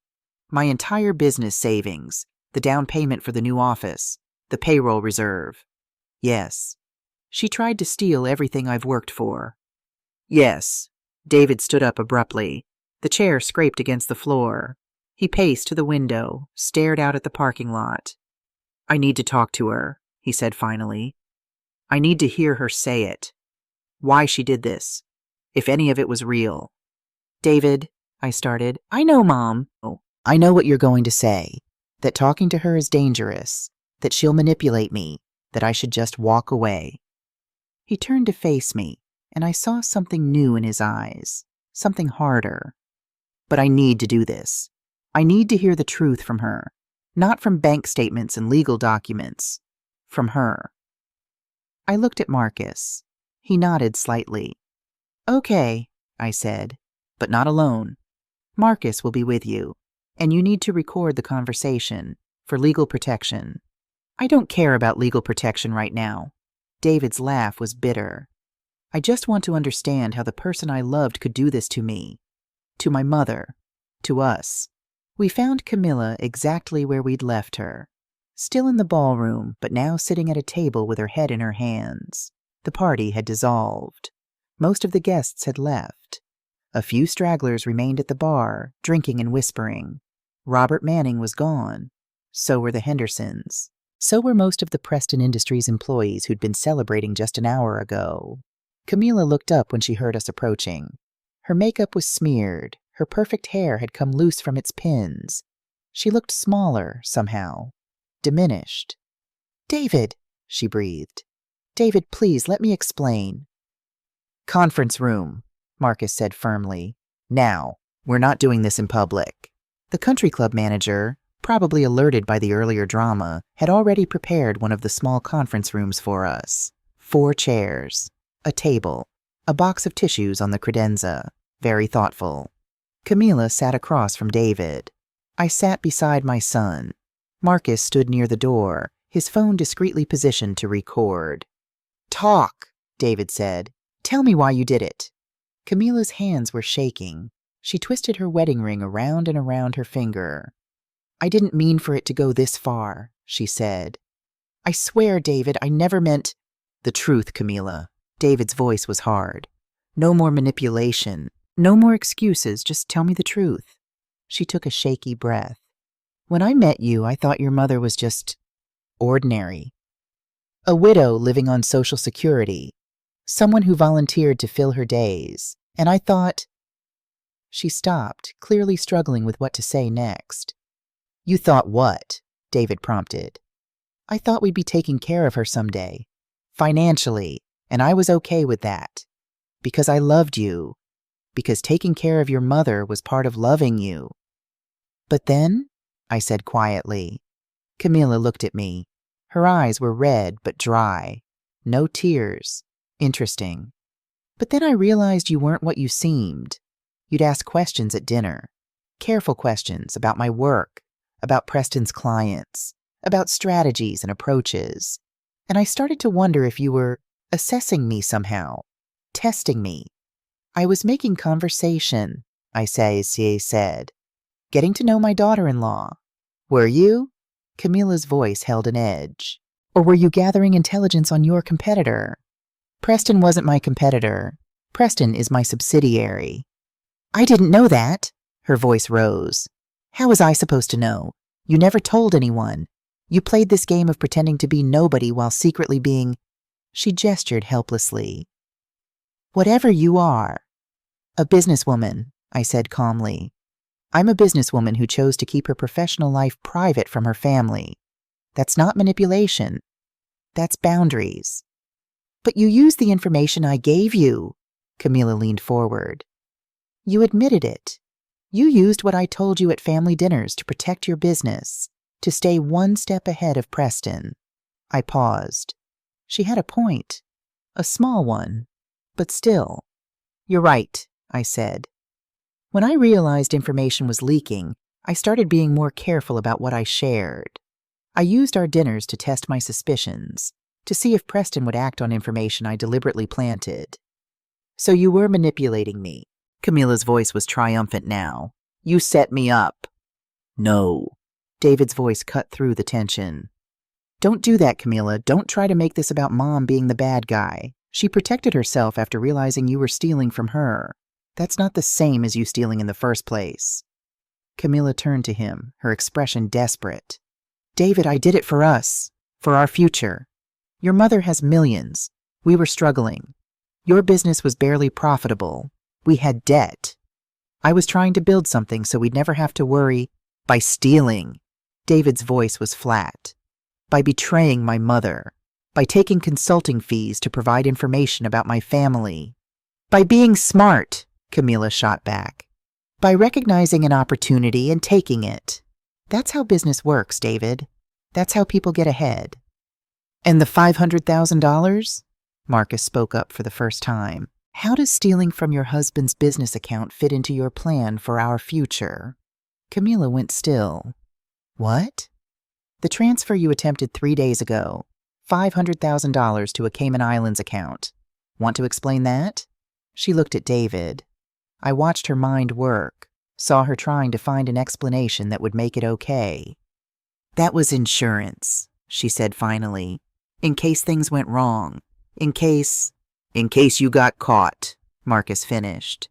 A: My entire business savings, the down payment for the new office, the payroll reserve. Yes. She tried to steal everything I've worked for. Yes. David stood up abruptly. The chair scraped against the floor. He paced to the window, stared out at the parking lot. I need to talk to her, he said finally. I need to hear her say it. Why she did this. If any of it was real. David, I started. I know, Mom. Oh, I know what you're going to say. That talking to her is dangerous. That she'll manipulate me. That I should just walk away. He turned to face me, and I saw something new in his eyes. Something harder. But I need to do this. I need to hear the truth from her. Not from bank statements and legal documents. From her. I looked at Marcus. He nodded slightly. Okay, I said, but not alone. Marcus will be with you, and you need to record the conversation for legal protection. I don't care about legal protection right now. David's laugh was bitter. I just want to understand how the person I loved could do this to me, to my mother, to us. We found Camilla exactly where we'd left her, still in the ballroom, but now sitting at a table with her head in her hands. The party had dissolved. Most of the guests had left. A few stragglers remained at the bar, drinking and whispering. Robert Manning was gone. So were the Hendersons. So were most of the Preston Industries employees who'd been celebrating just an hour ago. Camilla looked up when she heard us approaching. Her makeup was smeared. Her perfect hair had come loose from its pins. She looked smaller, somehow. Diminished. David, she breathed. David, please, let me explain. Conference room, Marcus said firmly. Now, we're not doing this in public. The country club manager, probably alerted by the earlier drama, had already prepared one of the small conference rooms for us. 4 chairs, a table, a box of tissues on the credenza. Very thoughtful. Camilla sat across from David. I sat beside my son. Marcus stood near the door, his phone discreetly positioned to record. Talk, David said. Tell me why you did it. Camilla's hands were shaking. She twisted her wedding ring around and around her finger. I didn't mean for it to go this far, she said. I swear, David, I never meant... The truth, Camilla. David's voice was hard. No more manipulation. No more excuses. Just tell me the truth. She took a shaky breath. When I met you, I thought your mother was just... ordinary. A widow living on Social Security. Someone who volunteered to fill her days. And I thought... She stopped, clearly struggling with what to say next. You thought what? David prompted. I thought we'd be taking care of her someday. Financially. And I was okay with that. Because I loved you. Because taking care of your mother was part of loving you. But then, I said quietly. Camilla looked at me. Her eyes were red but dry. No tears. Interesting. But then I realized you weren't what you seemed. You'd ask questions at dinner. Careful questions about my work, about Preston's clients, about strategies and approaches. And I started to wonder if you were assessing me somehow, testing me. I was making conversation, I said. Getting to know my daughter-in-law. Were you? Camilla's voice held an edge. Or were you gathering intelligence on your competitor? Preston wasn't my competitor. Preston is my subsidiary. I didn't know that. Her voice rose. How was I supposed to know? You never told anyone. You played this game of pretending to be nobody while secretly being... She gestured helplessly. Whatever you are. A businesswoman, I said calmly. I'm a businesswoman who chose to keep her professional life private from her family. That's not manipulation. That's boundaries. But you used the information I gave you. Camilla leaned forward. You admitted it. You used what I told you at family dinners to protect your business, to stay one step ahead of Preston. I paused. She had a point. A small one. But still. You're right, I said. When I realized information was leaking, I started being more careful about what I shared. I used our dinners to test my suspicions, to see if Preston would act on information I deliberately planted. So you were manipulating me. Camilla's voice was triumphant now. You set me up. No. David's voice cut through the tension. Don't do that, Camilla. Don't try to make this about Mom being the bad guy. She protected herself after realizing you were stealing from her. That's not the same as you stealing in the first place. Camilla turned to him, her expression desperate. David, I did it for us, for our future. Your mother has millions. We were struggling. Your business was barely profitable. We had debt. I was trying to build something so we'd never have to worry. By stealing. David's voice was flat. By betraying my mother. By taking consulting fees to provide information about my family. By being smart, Camilla shot back. By recognizing an opportunity and taking it. That's how business works, David. That's how people get ahead. And the $500,000? Marcus spoke up for the first time. How does stealing from your husband's business account fit into your plan for our future? Camilla went still. What? The transfer you attempted 3 days ago. $500,000 to a Cayman Islands account. Want to explain that? She looked at David. I watched her mind work, saw her trying to find an explanation that would make it okay. That was insurance, she said finally. In case things went wrong. In case you got caught, Marcus finished.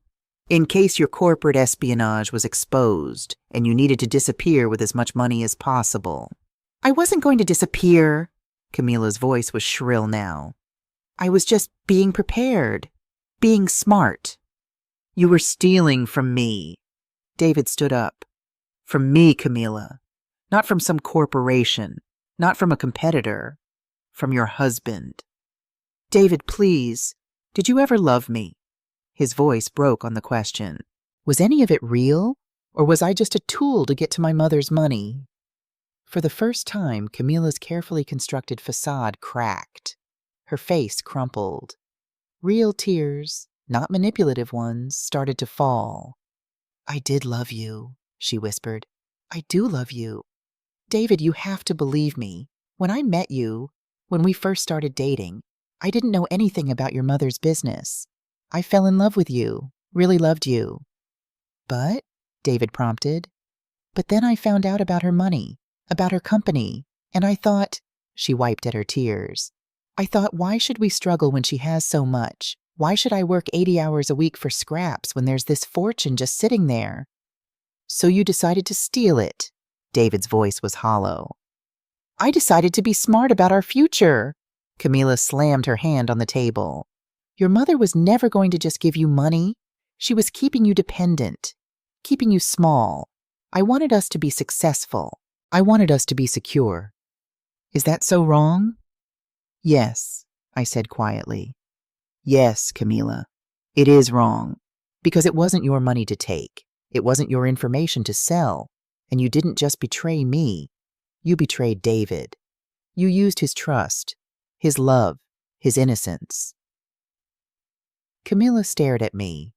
A: In case your corporate espionage was exposed and you needed to disappear with as much money as possible. I wasn't going to disappear. Camilla's voice was shrill now. I was just being prepared, being smart. You were stealing from me. David stood up. From me, Camilla. Not from some corporation, not from a competitor, from your husband. David, please, did you ever love me? His voice broke on the question. Was any of it real, or was I just a tool to get to my mother's money? For the first time, Camilla's carefully constructed facade cracked. Her face crumpled. Real tears, not manipulative ones, started to fall. I did love you, she whispered. I do love you. David, you have to believe me. When I met you, when we first started dating, I didn't know anything about your mother's business. I fell in love with you, really loved you. But, David prompted, but then I found out about her money, about her company, and I thought, she wiped at her tears, I thought, why should we struggle when she has so much? Why should I work 80 hours a week for scraps when there's this fortune just sitting there? So you decided to steal it. David's voice was hollow. I decided to be smart about our future. Camilla slammed her hand on the table. Your mother was never going to just give you money. She was keeping you dependent, keeping you small. I wanted us to be successful. I wanted us to be secure. Is that so wrong? Yes, I said quietly. Yes, Camilla, it is wrong, because it wasn't your money to take. It wasn't your information to sell, and you didn't just betray me. You betrayed David. You used his trust, his love, his innocence. Camilla stared at me.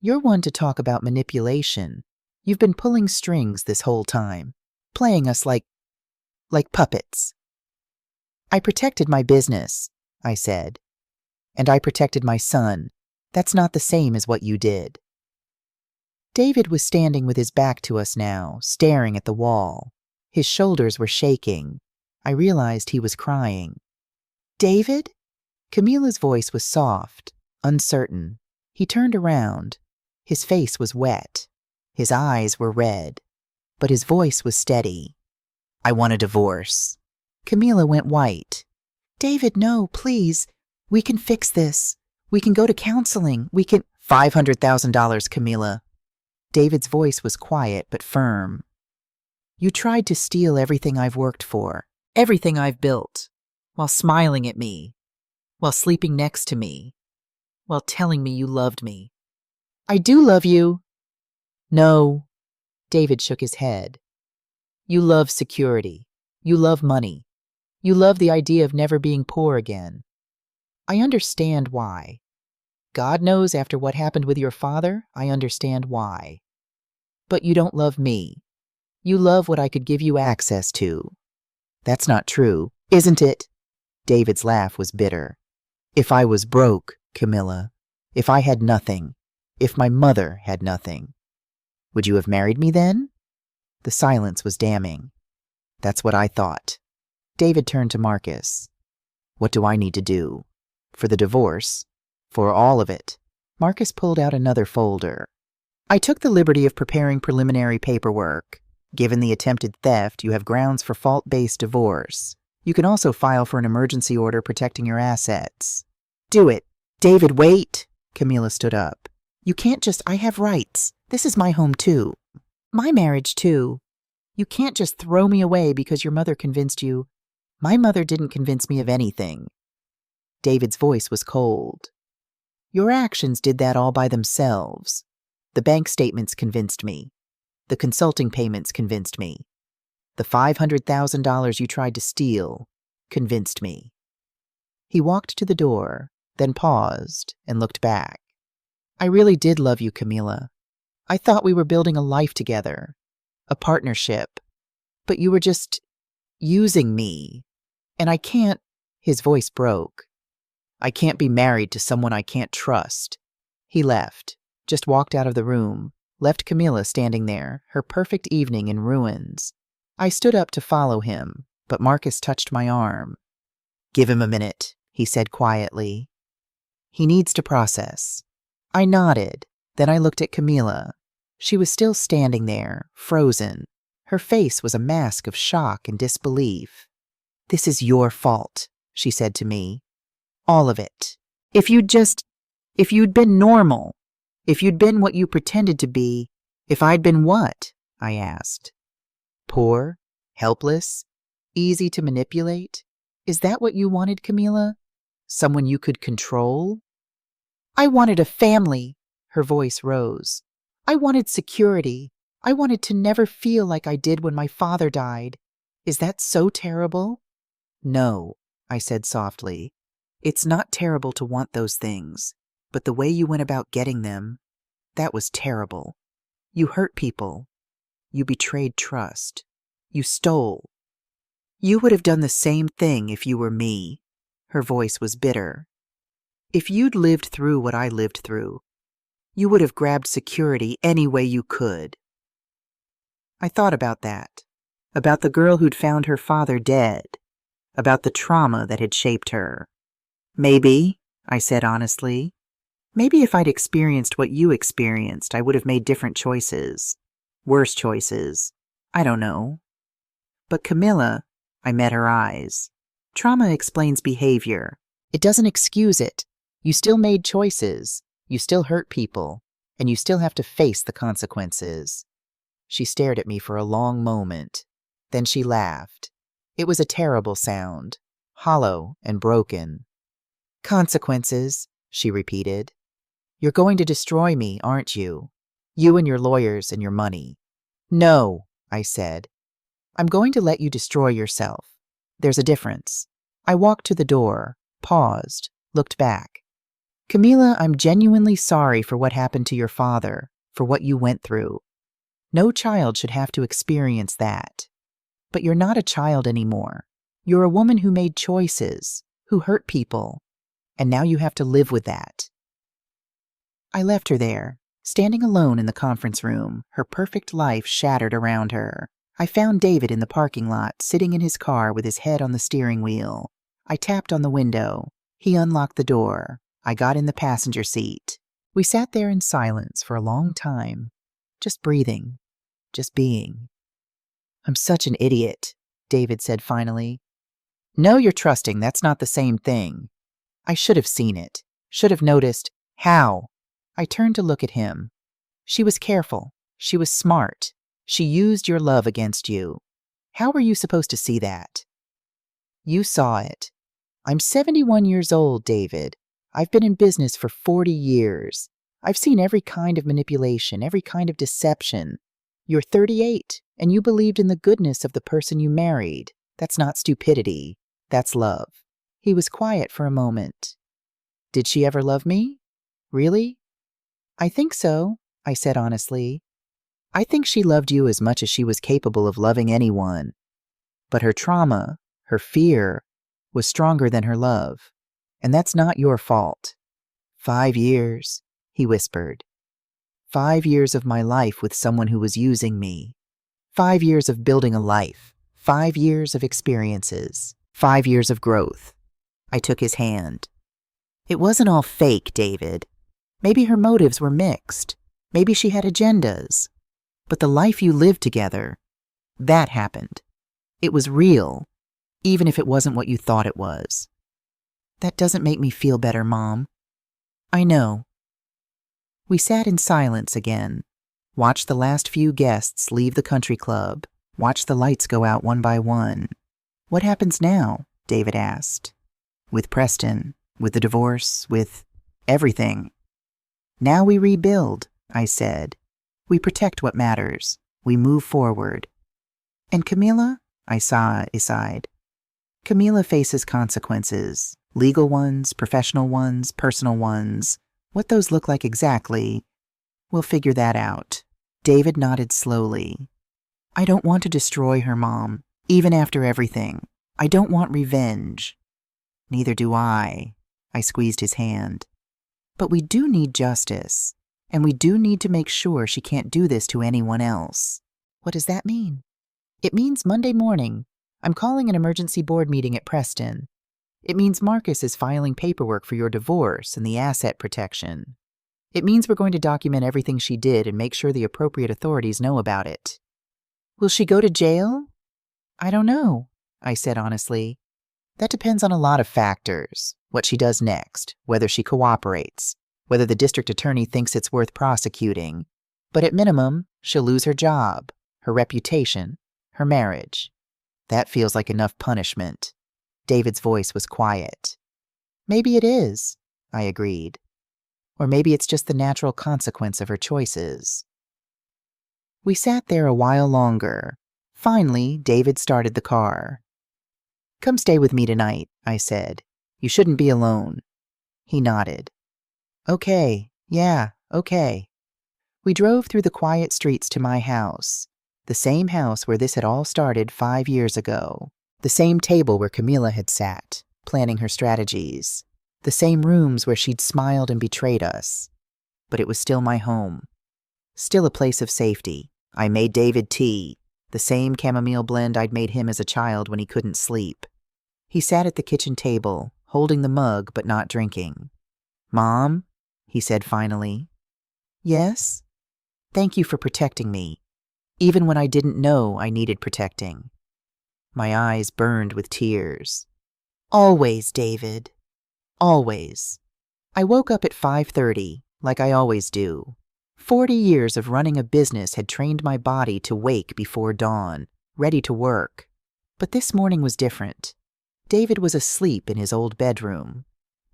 A: You're one to talk about manipulation. You've been pulling strings this whole time, playing us like puppets. I protected my business, I said. And I protected my son. That's not the same as what you did. David was standing with his back to us now, staring at the wall. His shoulders were shaking. I realized he was crying. David? Camilla's voice was soft, uncertain. He turned around. His face was wet. His eyes were red. But his voice was steady. I want a divorce. Camilla went white. David, no, please. We can fix this. We can go to counseling. We can— $500,000, Camilla. David's voice was quiet but firm. You tried to steal everything I've worked for, everything I've built, while smiling at me, while sleeping next to me, while telling me you loved me. I do love you. No. David shook his head. You love security. You love money. You love the idea of never being poor again. I understand why. God knows after what happened with your father, I understand why. But you don't love me. You love what I could give you access to. That's not true, isn't it? David's laugh was bitter. If I was broke, Camilla, if I had nothing, if my mother had nothing, would you have married me then? The silence was damning. That's what I thought. David turned to Marcus. What do I need to do? For the divorce? For all of it? Marcus pulled out another folder. I took the liberty of preparing preliminary paperwork. Given the attempted theft, you have grounds for fault-based divorce. You can also file for an emergency order protecting your assets. Do it. David, wait. Camila stood up. You can't just, I have rights. This is my home too. My marriage too. You can't just throw me away because your mother convinced you. My mother didn't convince me of anything. David's voice was cold. Your actions did that all by themselves. The bank statements convinced me. The consulting payments convinced me. The $500,000 you tried to steal convinced me. He walked to the door, then paused and looked back. I really did love you, Camila. I thought we were building a life together, a partnership, but you were just using me. And I can't, his voice broke. I can't be married to someone I can't trust. He left, just walked out of the room, left Camila standing there, her perfect evening in ruins. I stood up to follow him, but Marcus touched my arm. Give him a minute, he said quietly. He needs to process. I nodded. Then I looked at Camila. She was still standing there, frozen. Her face was a mask of shock and disbelief. This is your fault, she said to me. All of it. If you'd been normal, if you'd been what you pretended to be, if I'd been what? I asked. Poor, helpless, easy to manipulate? Is that what you wanted, Camila? Someone you could control? I wanted a family, her voice rose. I wanted security. I wanted to never feel like I did when my father died. Is that so terrible? No, I said softly. It's not terrible to want those things, but the way you went about getting them, that was terrible. You hurt people. You betrayed trust. You stole. You would have done the same thing if you were me. Her voice was bitter. If you'd lived through what I lived through, you would have grabbed security any way you could. I thought about that, about the girl who'd found her father dead, about the trauma that had shaped her. Maybe, I said honestly, maybe if I'd experienced what you experienced, I would have made different choices, worse choices. I don't know. But Camila, I met her eyes. Trauma explains behavior. It doesn't excuse it. You still made choices, you still hurt people, and you still have to face the consequences. She stared at me for a long moment. Then she laughed. It was a terrible sound, hollow and broken. Consequences, she repeated. You're going to destroy me, aren't you? You and your lawyers and your money. No, I said. I'm going to let you destroy yourself. There's a difference. I walked to the door, paused, looked back. Camila, I'm genuinely sorry for what happened to your father, for what you went through. No child should have to experience that. But you're not a child anymore. You're a woman who made choices, who hurt people, and now you have to live with that. I left her there, standing alone in the conference room, her perfect life shattered around her. I found David in the parking lot, sitting in his car with his head on the steering wheel. I tapped on the window. He unlocked the door. I got in the passenger seat. We sat there in silence for a long time, just breathing, just being. I'm such an idiot, David said finally. No, you're trusting. That's not the same thing. I should have seen it, should have noticed. How? I turned to look at him. She was careful. She was smart. She used your love against you. How were you supposed to see that? You saw it. I'm 71 years old, David. I've been in business for 40 years. I've seen every kind of manipulation, every kind of deception. You're 38, and you believed in the goodness of the person you married. That's not stupidity. That's love. He was quiet for a moment. Did she ever love me? Really? I think so, I said honestly. I think she loved you as much as she was capable of loving anyone. But her trauma, her fear, was stronger than her love. And that's not your fault. 5 years, he whispered. 5 years of my life with someone who was using me. 5 years of building a life, 5 years of experiences. 5 years of growth. I took his hand. It wasn't all fake, David. Maybe her motives were mixed. Maybe she had agendas. But the life you lived together, that happened. It was real, even if it wasn't what you thought it was. That doesn't make me feel better, Mom. I know. We sat in silence again, watched the last few guests leave the country club, watched the lights go out one by one. What happens now? David asked. With Preston, with the divorce, with everything. Now we rebuild, I said. We protect what matters. We move forward. And Camila? I sighed. Camila faces consequences. Legal ones, professional ones, personal ones. What those look like exactly, we'll figure that out. David nodded slowly. I don't want to destroy her, Mom, even after everything. I don't want revenge. Neither do I. I squeezed his hand. But we do need justice, and we do need to make sure she can't do this to anyone else. What does that mean? It means Monday morning, I'm calling an emergency board meeting at Preston. It means Marcus is filing paperwork for your divorce and the asset protection. It means we're going to document everything she did and make sure the appropriate authorities know about it. Will she go to jail? I don't know, I said honestly. That depends on a lot of factors. What she does next, whether she cooperates, whether the district attorney thinks it's worth prosecuting. But at minimum, she'll lose her job, her reputation, her marriage. That feels like enough punishment. David's voice was quiet. Maybe it is, I agreed. Or maybe it's just the natural consequence of her choices. We sat there a while longer. Finally, David started the car. Come stay with me tonight, I said. You shouldn't be alone. He nodded. Okay, yeah, okay. We drove through the quiet streets to my house, the same house where this had all started 5 years ago. The same table where Camila had sat, planning her strategies. The same rooms where she'd smiled and betrayed us. But it was still my home. Still a place of safety. I made David tea, the same chamomile blend I'd made him as a child when he couldn't sleep. He sat at the kitchen table, holding the mug but not drinking. Mom, he said finally. Yes? Thank you for protecting me, even when I didn't know I needed protecting. My eyes burned with tears. Always, David. Always. I woke up at 5:30, like I always do. 40 years of running a business had trained my body to wake before dawn, ready to work. But this morning was different. David was asleep in his old bedroom,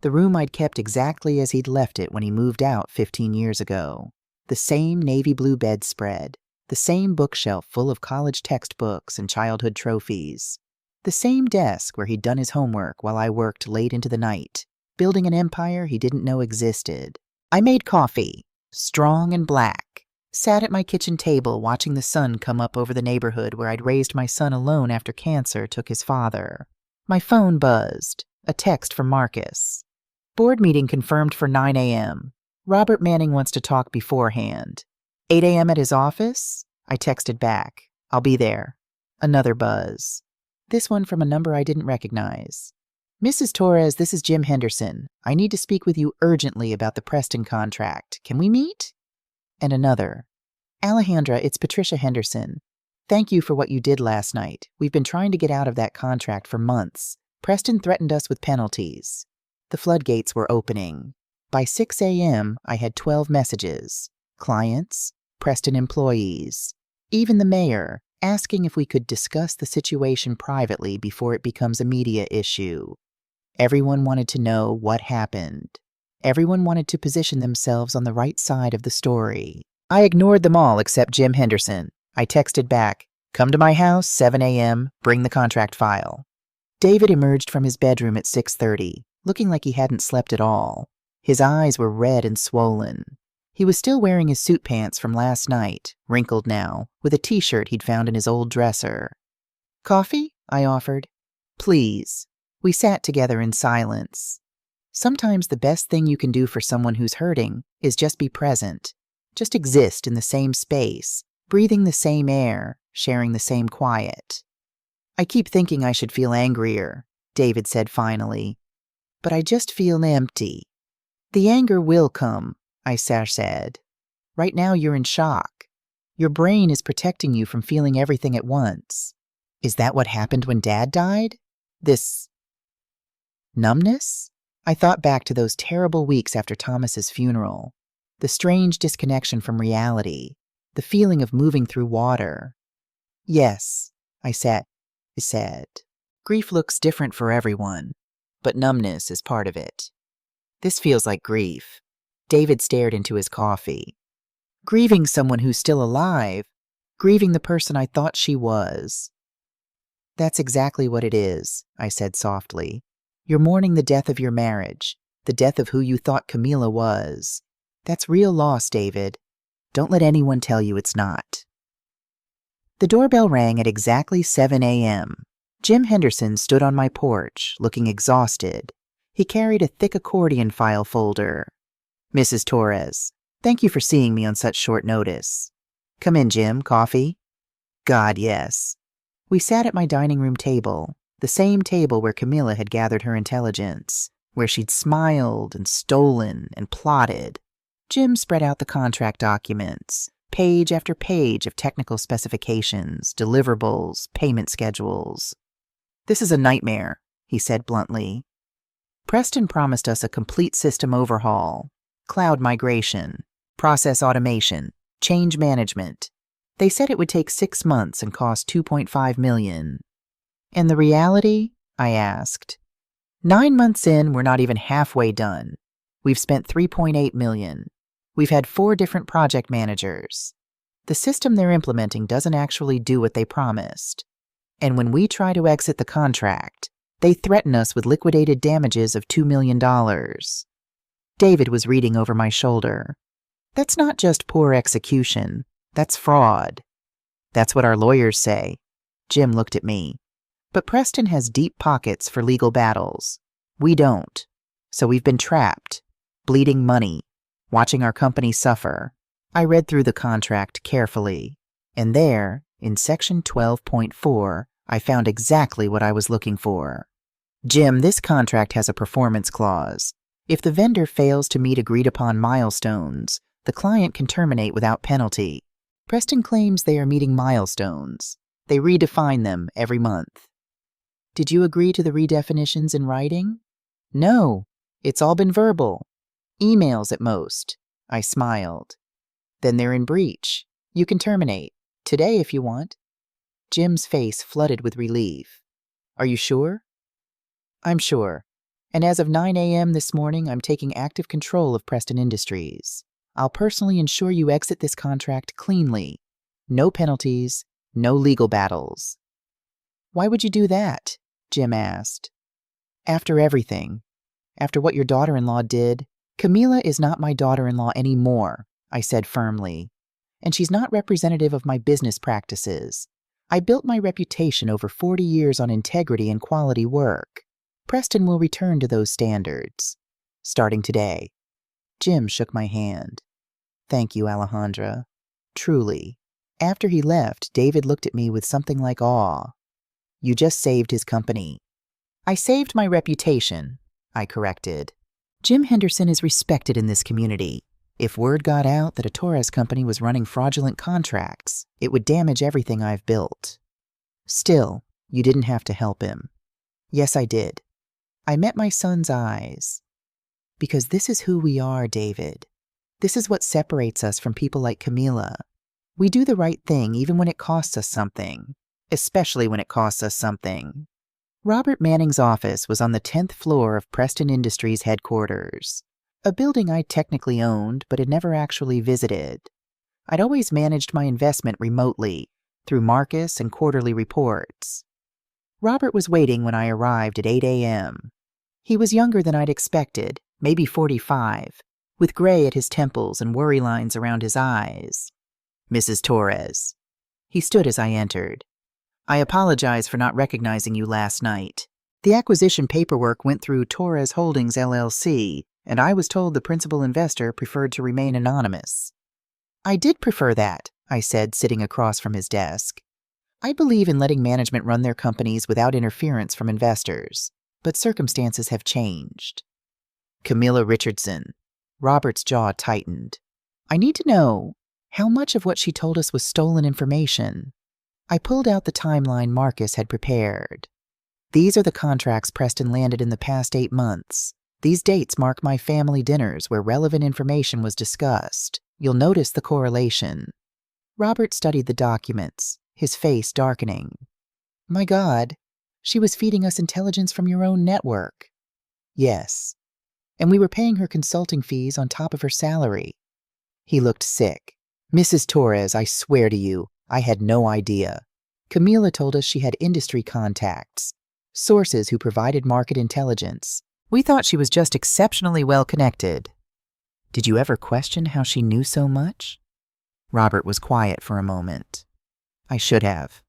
A: the room I'd kept exactly as he'd left it when he moved out 15 years ago. The same navy blue bedspread, the same bookshelf full of college textbooks and childhood trophies, the same desk where he'd done his homework while I worked late into the night, building an empire he didn't know existed. I made coffee, strong and black, sat at my kitchen table watching the sun come up over the neighborhood where I'd raised my son alone after cancer took his father. My phone buzzed, a text from Marcus. Board meeting confirmed for 9 a.m. Robert Manning wants to talk beforehand. 8 a.m. at his office? I texted back. I'll be there. Another buzz. This one from a number I didn't recognize. Mrs. Torres, this is Jim Henderson. I need to speak with you urgently about the Preston contract. Can we meet? And another. Alejandra, it's Patricia Henderson. Thank you for what you did last night. We've been trying to get out of that contract for months. Preston threatened us with penalties. The floodgates were opening. By 6 a.m., I had 12 messages. Clients, Preston employees, even the mayor, asking if we could discuss the situation privately before it becomes a media issue. Everyone wanted to know what happened. Everyone wanted to position themselves on the right side of the story. I ignored them all except Jim Henderson. I texted back, come to my house, 7 a.m., bring the contract file. David emerged from his bedroom at 6:30, looking like he hadn't slept at all. His eyes were red and swollen. He was still wearing his suit pants from last night, wrinkled now, with a t-shirt he'd found in his old dresser. Coffee? I offered. Please. We sat together in silence. Sometimes the best thing you can do for someone who's hurting is just be present. Just exist in the same space, breathing the same air, sharing the same quiet. I keep thinking I should feel angrier, David said finally, but I just feel empty. The anger will come, I said. Right now you're in shock. Your brain is protecting you from feeling everything at once. Is that what happened when Dad died? This numbness? I thought back to those terrible weeks after Thomas's funeral. The strange disconnection from reality. The feeling of moving through water. Yes, I said. Grief looks different for everyone, but numbness is part of it. This feels like grief. David stared into his coffee. Grieving someone who's still alive. Grieving the person I thought she was. That's exactly what it is, I said softly. You're mourning the death of your marriage, the death of who you thought Camila was. That's real loss, David. Don't let anyone tell you it's not. The doorbell rang at exactly 7 a.m. Jim Henderson stood on my porch, looking exhausted. He carried a thick accordion file folder. Mrs. Torres, thank you for seeing me on such short notice. Come in, Jim. Coffee? God, yes. We sat at my dining room table, the same table where Camila had gathered her intelligence, where she'd smiled and stolen and plotted. Jim spread out the contract documents, page after page of technical specifications, deliverables, payment schedules. This is a nightmare, he said bluntly. Preston promised us a complete system overhaul, cloud migration, process automation, change management. They said it would take 6 months and cost $2.5 million. And the reality? I asked. 9 months in, we're not even halfway done. We've spent $3.8 million. We've had 4 different project managers. The system they're implementing doesn't actually do what they promised. And when we try to exit the contract, they threaten us with liquidated damages of $2 million. David was reading over my shoulder. That's not just poor execution. That's fraud. That's what our lawyers say. Jim looked at me. But Preston has deep pockets for legal battles. We don't. So we've been trapped, bleeding money, watching our company suffer. I read through the contract carefully, and there, in section 12.4, I found exactly what I was looking for. Jim, this contract has a performance clause. If the vendor fails to meet agreed-upon milestones, the client can terminate without penalty. Preston claims they are meeting milestones. They redefine them every month. Did you agree to the redefinitions in writing? No, it's all been verbal. Emails at most. I smiled. Then they're in breach. You can terminate. Today if you want. Jim's face flooded with relief. Are you sure? I'm sure. And as of 9 a.m. this morning, I'm taking active control of Preston Industries. I'll personally ensure you exit this contract cleanly. No penalties, no legal battles. Why would you do that? Jim asked. After everything. After what your daughter-in-law did. Camila is not my daughter-in-law anymore, I said firmly. And she's not representative of my business practices. I built my reputation over 40 years on integrity and quality work. Preston will return to those standards. Starting today. Jim shook my hand. Thank you, Alejandra. Truly. After he left, David looked at me with something like awe. You just saved his company. I saved my reputation, I corrected. Jim Henderson is respected in this community. If word got out that a Torres company was running fraudulent contracts, it would damage everything I've built. Still, you didn't have to help him. Yes, I did. I met my son's eyes. Because this is who we are, David. This is what separates us from people like Camila. We do the right thing even when it costs us something, especially when it costs us something. Robert Manning's office was on the 10th floor of Preston Industries headquarters, a building I technically owned but had never actually visited. I'd always managed my investment remotely, through Marcus and quarterly reports. Robert was waiting when I arrived at 8 a.m. He was younger than I'd expected, maybe 45, with gray at his temples and worry lines around his eyes. Mrs. Torres. He stood as I entered. I apologize for not recognizing you last night. The acquisition paperwork went through Torres Holdings, LLC, and I was told the principal investor preferred to remain anonymous. I did prefer that, I said, sitting across from his desk. I believe in letting management run their companies without interference from investors, but circumstances have changed. Camilla Richardson. Robert's jaw tightened. I need to know, how much of what she told us was stolen information? I pulled out the timeline Marcus had prepared. These are the contracts Preston landed in the past 8 months. These dates mark my family dinners where relevant information was discussed. You'll notice the correlation. Robert studied the documents, his face darkening. My God, she was feeding us intelligence from your own network. Yes, and we were paying her consulting fees on top of her salary. He looked sick. Mrs. Torres, I swear to you, I had no idea. Camila told us she had industry contacts, sources who provided market intelligence. We thought she was just exceptionally well connected. Did you ever question how she knew so much? Robert was quiet for a moment. I should have.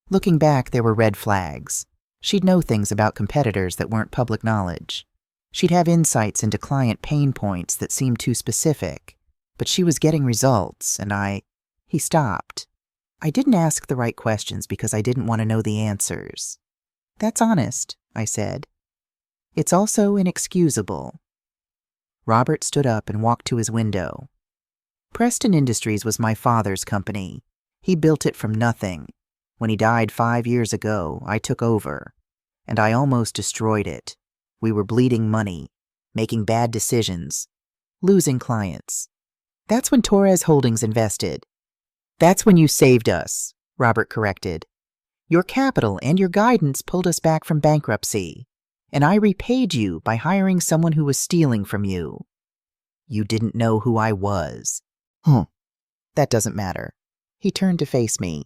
A: Looking back, there were red flags. She'd know things about competitors that weren't public knowledge. She'd have insights into client pain points that seemed too specific. But she was getting results, and He stopped. I didn't ask the right questions because I didn't want to know the answers. That's honest, I said. It's also inexcusable. Robert stood up and walked to his window. Preston Industries was my father's company. He built it from nothing. When he died 5 years ago, I took over, and I almost destroyed it. We were bleeding money, making bad decisions, losing clients. That's when Torres Holdings invested. That's when you saved us, Robert corrected. Your capital and your guidance pulled us back from bankruptcy, and I repaid you by hiring someone who was stealing from you. You didn't know who I was. That doesn't matter. He turned to face me.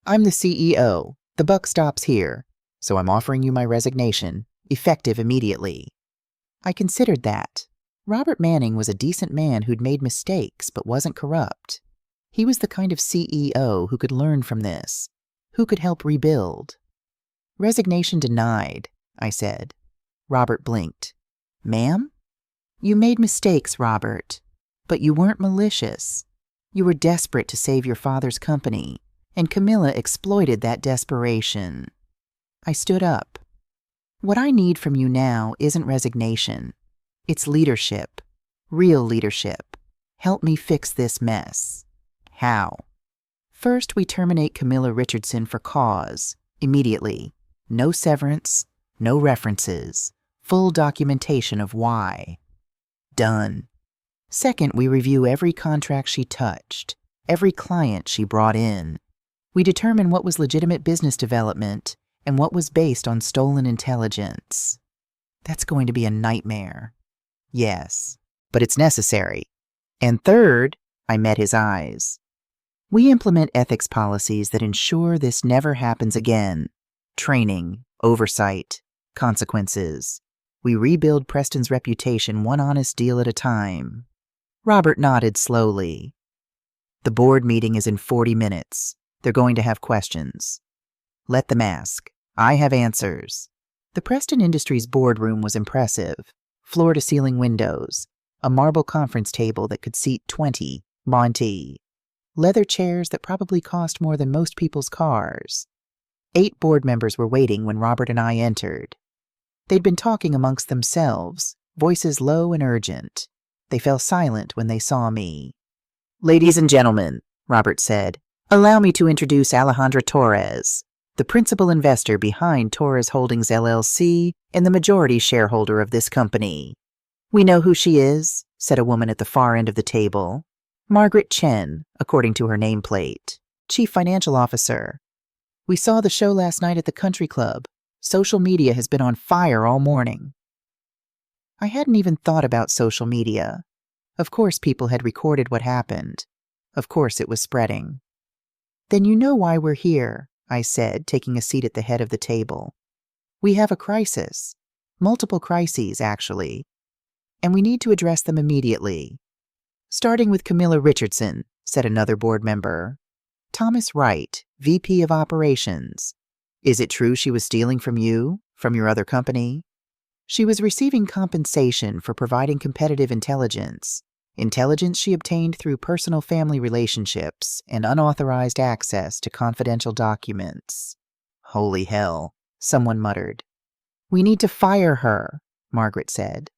A: I'm the CEO. The buck stops here, so I'm offering you my resignation, effective immediately. I considered that. Robert Manning was a decent man who'd made mistakes but wasn't corrupt. He was the kind of CEO who could learn from this, who could help rebuild. Resignation denied, I said. Robert blinked. Ma'am? You made mistakes, Robert, but you weren't malicious. You were desperate to save your father's company, and Camilla exploited that desperation. I stood up. What I need from you now isn't resignation. It's leadership, real leadership. Help me fix this mess. How? First, we terminate Camilla Richardson for cause, immediately. No severance, no references, full documentation of why. Done. Second, we review every contract she touched, every client she brought in. We determine what was legitimate business development and what was based on stolen intelligence. That's going to be a nightmare. Yes, but it's necessary. And third, I met his eyes. We implement ethics policies that ensure this never happens again. Training, oversight, consequences. We rebuild Preston's reputation one honest deal at a time. Robert nodded slowly. The board meeting is in 40 minutes. They're going to have questions. Let them ask. I have answers. The Preston Industries boardroom was impressive. Floor-to-ceiling windows, a marble conference table that could seat 20, Monty, leather chairs that probably cost more than most people's cars. 8 board members were waiting when Robert and I entered. They'd been talking amongst themselves, voices low and urgent. They fell silent when they saw me. Ladies and gentlemen, Robert said, allow me to introduce Alejandra Torres, the principal investor behind Torres Holdings LLC and the majority shareholder of this company. We know who she is, said a woman at the far end of the table. Margaret Chen, according to her nameplate, Chief Financial Officer. We saw the show last night at the country club. Social media has been on fire all morning. I hadn't even thought about social media. Of course people had recorded what happened. Of course it was spreading. Then you know why we're here, I said, taking a seat at the head of the table. We have a crisis. Multiple crises, actually. And we need to address them immediately. Starting with Camilla Richardson, said another board member. Thomas Wright, VP of Operations. Is it true she was stealing from you, from your other company? She was receiving compensation for providing competitive intelligence. Intelligence she obtained through personal family relationships and unauthorized access to confidential documents. Holy hell, someone muttered. We need to fire her, Margaret said.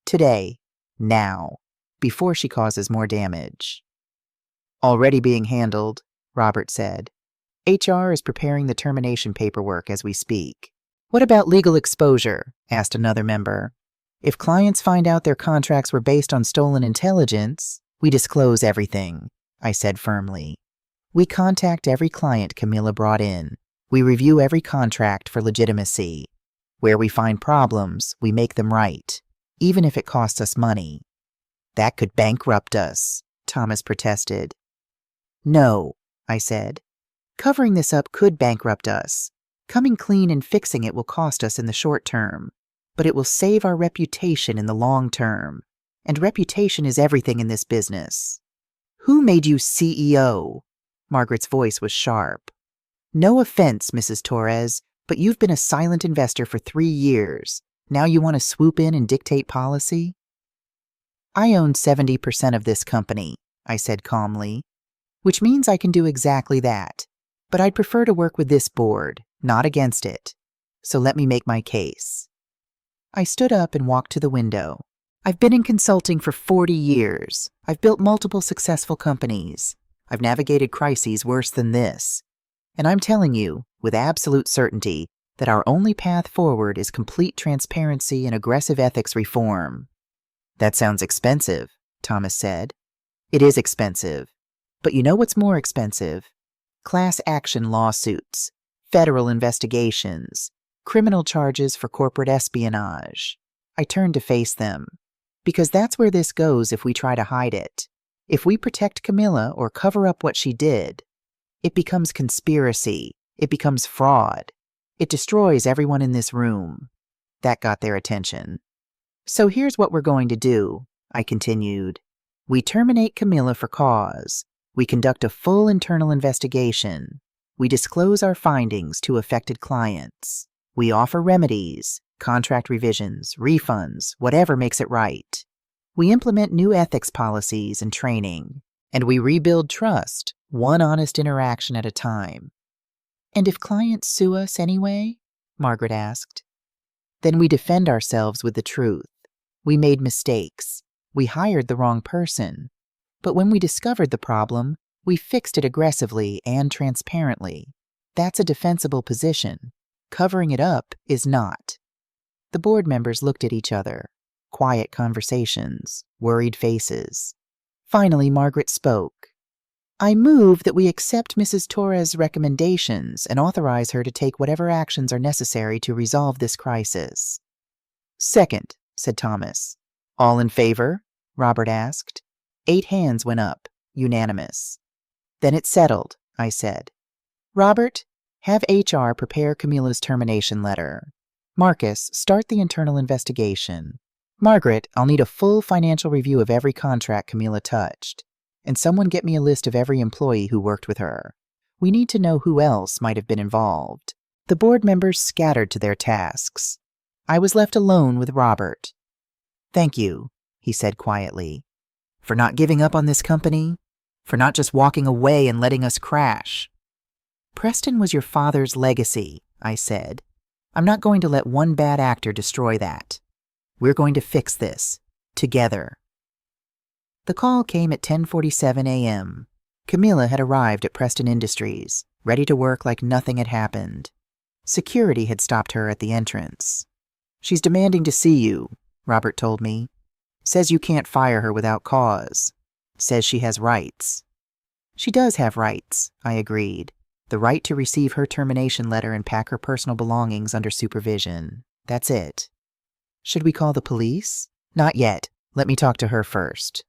A: Today, now, before she causes more damage. Already being handled, Robert said. HR is preparing the termination paperwork as we speak. What about legal exposure? Asked another member. If clients find out their contracts were based on stolen intelligence, we disclose everything, I said firmly. We contact every client Camilla brought in. We review every contract for legitimacy. Where we find problems, we make them right, even if it costs us money. That could bankrupt us, Thomas protested. No, I said. Covering this up could bankrupt us. Coming clean and fixing it will cost us in the short term, but it will save our reputation in the long term. And reputation is everything in this business. Who made you CEO? Margaret's voice was sharp. No offense, Mrs. Torres, but you've been a silent investor for 3 years. Now you want to swoop in and dictate policy? I own 70% of this company, I said calmly, which means I can do exactly that. But I'd prefer to work with this board, not against it. So let me make my case. I stood up and walked to the window. I've been in consulting for 40 years. I've built multiple successful companies. I've navigated crises worse than this. And I'm telling you, with absolute certainty, that our only path forward is complete transparency and aggressive ethics reform. That sounds expensive, Thomas said. It is expensive. But you know what's more expensive? Class action lawsuits, federal investigations, criminal charges for corporate espionage. I turned to face them. Because that's where this goes if we try to hide it. If we protect Camilla or cover up what she did, it becomes conspiracy. It becomes fraud. It destroys everyone in this room. That got their attention. So here's what we're going to do, I continued. We terminate Camilla for cause. We conduct a full internal investigation. We disclose our findings to affected clients. We offer remedies, contract revisions, refunds, whatever makes it right. We implement new ethics policies and training. And we rebuild trust, one honest interaction at a time. And if clients sue us anyway? Margaret asked. Then we defend ourselves with the truth. We made mistakes. We hired the wrong person. But when we discovered the problem, we fixed it aggressively and transparently. That's a defensible position. Covering it up is not. The board members looked at each other. Quiet conversations, worried faces. Finally, Margaret spoke. I move that we accept Mrs. Torres' recommendations and authorize her to take whatever actions are necessary to resolve this crisis. Second, said Thomas. All in favor? Robert asked. 8 hands went up, unanimous. Then it's settled, I said. Robert, have HR prepare Camilla's termination letter. Marcus, start the internal investigation. Margaret, I'll need a full financial review of every contract Camilla touched. And someone get me a list of every employee who worked with her. We need to know who else might have been involved. The board members scattered to their tasks. I was left alone with Robert. Thank you, he said quietly, for not giving up on this company, for not just walking away and letting us crash. Preston was your father's legacy, I said. I'm not going to let one bad actor destroy that. We're going to fix this, together. The call came at 10:47 a.m. Camilla had arrived at Preston Industries, ready to work like nothing had happened. Security had stopped her at the entrance. She's demanding to see you, Robert told me. Says you can't fire her without cause. Says she has rights. She does have rights, I agreed. The right to receive her termination letter and pack her personal belongings under supervision. That's it. Should we call the police? Not yet. Let me talk to her first.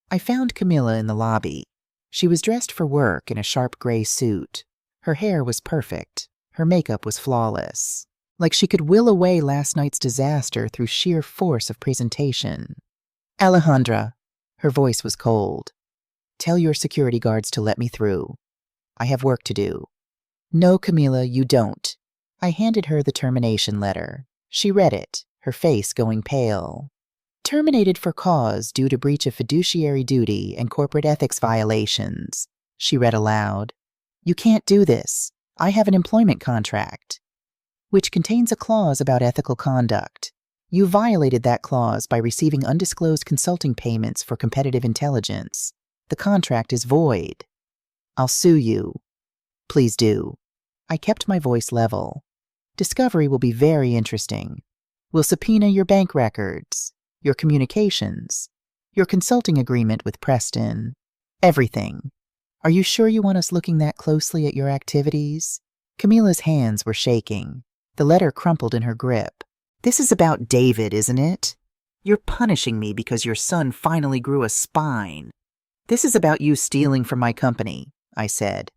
A: I found Camilla in the lobby. She was dressed for work in a sharp gray suit. Her hair was perfect. Her makeup was flawless. Like she could will away last night's disaster through sheer force of presentation. Alejandra, her voice was cold. Tell your security guards to let me through. I have work to do. No, Camilla, you don't. I handed her the termination letter. She read it, her face going pale. Terminated for cause due to breach of fiduciary duty and corporate ethics violations, she read aloud. You can't do this. I have an employment contract, which contains a clause about ethical conduct. You violated that clause by receiving undisclosed consulting payments for competitive intelligence. The contract is void. I'll sue you. Please do. I kept my voice level. Discovery will be very interesting. We'll subpoena your bank records, your communications, your consulting agreement with Preston, everything. Are you sure you want us looking that closely at your activities? Camila's hands were shaking. The letter crumpled in her grip. This is about David, isn't it? You're punishing me because your son finally grew a spine. This is about you stealing from my company, I said.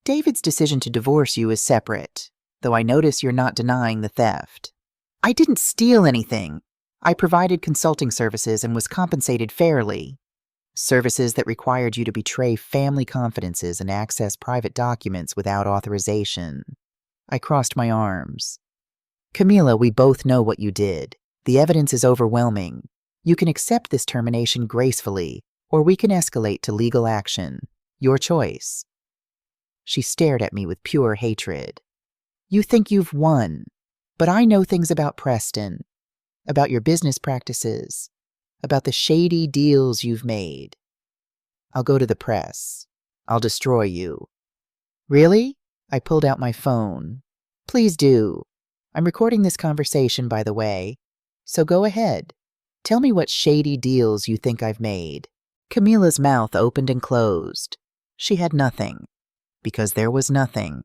A: David's decision to divorce you is separate, though I notice you're not denying the theft. I didn't steal anything. I provided consulting services and was compensated fairly. Services that required you to betray family confidences and access private documents without authorization. I crossed my arms. Camila, we both know what you did. The evidence is overwhelming. You can accept this termination gracefully, or we can escalate to legal action. Your choice. She stared at me with pure hatred. You think you've won, but I know things about Preston, about your business practices, about the shady deals you've made. I'll go to the press. I'll destroy you. Really? I pulled out my phone. Please do. I'm recording this conversation, by the way, so go ahead. Tell me what shady deals you think I've made. Camila's mouth opened and closed. She had nothing. Because there was nothing.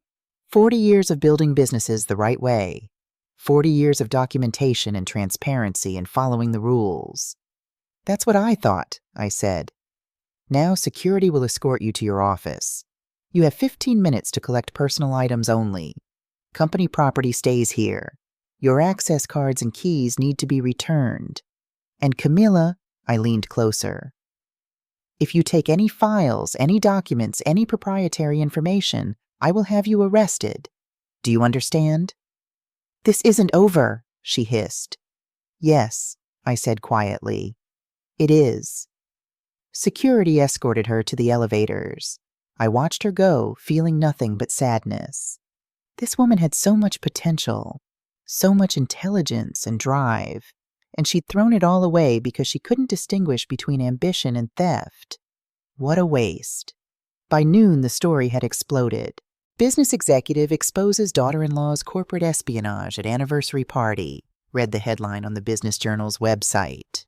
A: 40 years of building businesses the right way. 40 years of documentation and transparency and following the rules. That's what I thought, I said. Now security will escort you to your office. You have 15 minutes to collect personal items only. Company property stays here. Your access cards and keys need to be returned. And Camila, I leaned closer. If you take any files, any documents, any proprietary information, I will have you arrested. Do you understand? This isn't over, she hissed. Yes, I said quietly. It is. Security escorted her to the elevators. I watched her go, feeling nothing but sadness. This woman had so much potential, so much intelligence and drive, and she'd thrown it all away because she couldn't distinguish between ambition and theft. What a waste. By noon, the story had exploded. Business executive exposes daughter-in-law's corporate espionage at anniversary party, read the headline on the Business Journal's website.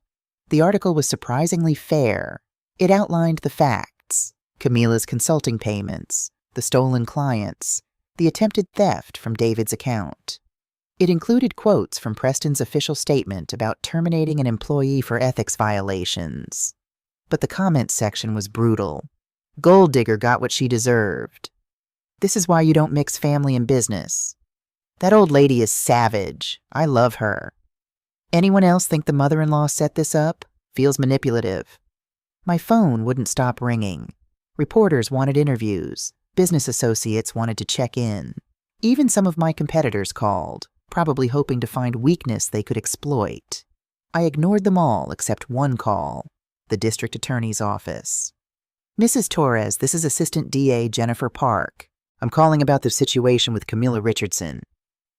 A: The article was surprisingly fair. It outlined the facts: Camila's consulting payments, the stolen clients, the attempted theft from David's account. It included quotes from Preston's official statement about terminating an employee for ethics violations. But the comments section was brutal. Gold digger got what she deserved. This is why you don't mix family and business. That old lady is savage. I love her. Anyone else think the mother-in-law set this up? Feels manipulative. My phone wouldn't stop ringing. Reporters wanted interviews. Business associates wanted to check in. Even some of my competitors called, probably hoping to find weakness they could exploit. I ignored them all except one call, the district attorney's office. Mrs. Torres, this is Assistant DA Jennifer Park. I'm calling about the situation with Camila Richardson.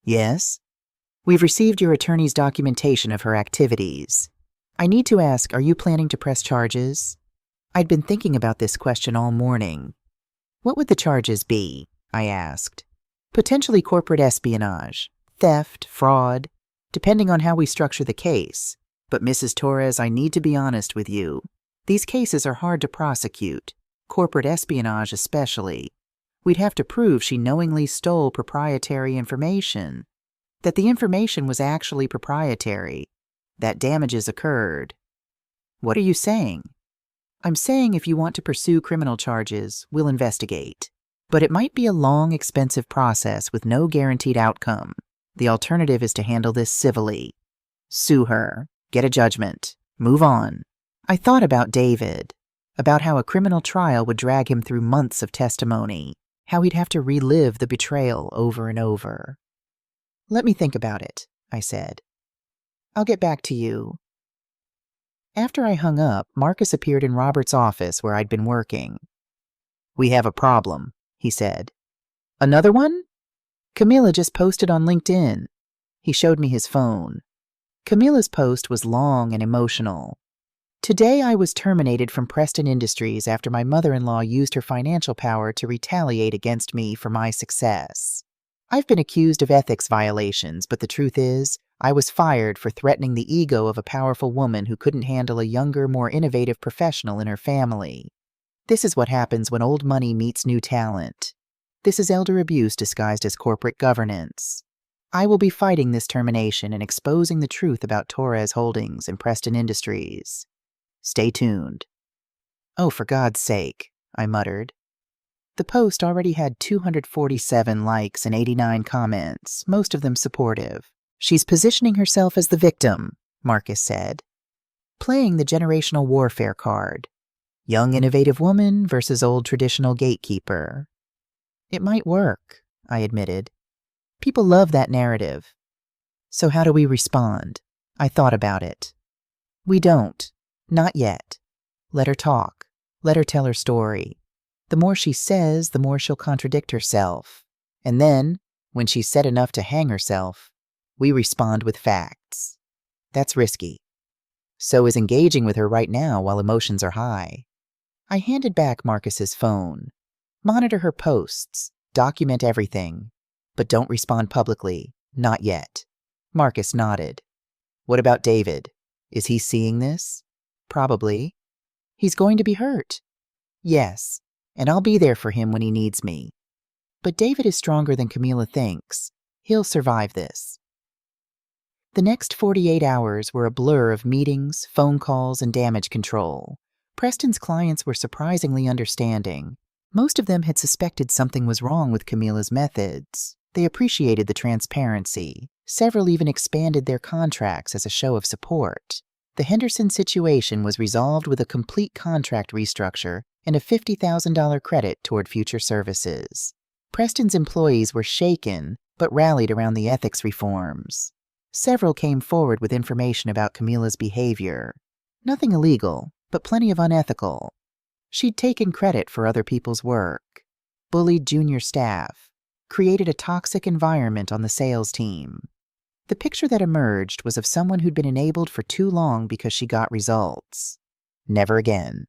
A: Yes? We've received your attorney's documentation of her activities. I need to ask, are you planning to press charges? I'd been thinking about this question all morning. What would the charges be? I asked. Potentially corporate espionage, theft, fraud, depending on how we structure the case. But Mrs. Torres, I need to be honest with you. These cases are hard to prosecute, corporate espionage especially. We'd have to prove she knowingly stole proprietary information, that the information was actually proprietary, that damages occurred. What are you saying? I'm saying if you want to pursue criminal charges, we'll investigate. But it might be a long, expensive process with no guaranteed outcome. The alternative is to handle this civilly. Sue her, get a judgment, move on. I thought about David, about how a criminal trial would drag him through months of testimony, how he'd have to relive the betrayal over and over. Let me think about it, I said. I'll get back to you. After I hung up, Marcus appeared in Robert's office where I'd been working. "We have a problem," he said. "Another one?" "Camila just posted on LinkedIn." He showed me his phone. Camila's post was long and emotional. "Today I was terminated from Preston Industries after my mother-in-law used her financial power to retaliate against me for my success. I've been accused of ethics violations, but the truth is, I was fired for threatening the ego of a powerful woman who couldn't handle a younger, more innovative professional in her family. This is what happens when old money meets new talent. This is elder abuse disguised as corporate governance. I will be fighting this termination and exposing the truth about Torres Holdings and Preston Industries. Stay tuned." "Oh, for God's sake," I muttered. The post already had 247 likes and 89 comments, most of them supportive. "She's positioning herself as the victim," Marcus said. "Playing the generational warfare card. Young innovative woman versus old traditional gatekeeper." "It might work," I admitted. "People love that narrative." "So how do we respond?" I thought about it. "We don't. Not yet. Let her talk. Let her tell her story. The more she says, the more she'll contradict herself. And then, when she's said enough to hang herself, we respond with facts. That's risky. So is engaging with her right now while emotions are high." I handed back Marcus's phone. "Monitor her posts. Document everything. But don't respond publicly. Not yet." Marcus nodded. "What about David? Is he seeing this?" "Probably." "He's going to be hurt." "Yes, and I'll be there for him when he needs me. But David is stronger than Camila thinks. He'll survive this." The next 48 hours were a blur of meetings, phone calls, and damage control. Preston's clients were surprisingly understanding. Most of them had suspected something was wrong with Camila's methods. They appreciated the transparency. Several even expanded their contracts as a show of support. The Henderson situation was resolved with a complete contract restructure and a $50,000 credit toward future services. Preston's employees were shaken, but rallied around the ethics reforms. Several came forward with information about Camila's behavior. Nothing illegal, but plenty of unethical. She'd taken credit for other people's work, bullied junior staff, created a toxic environment on the sales team. The picture that emerged was of someone who'd been enabled for too long because she got results. Never again.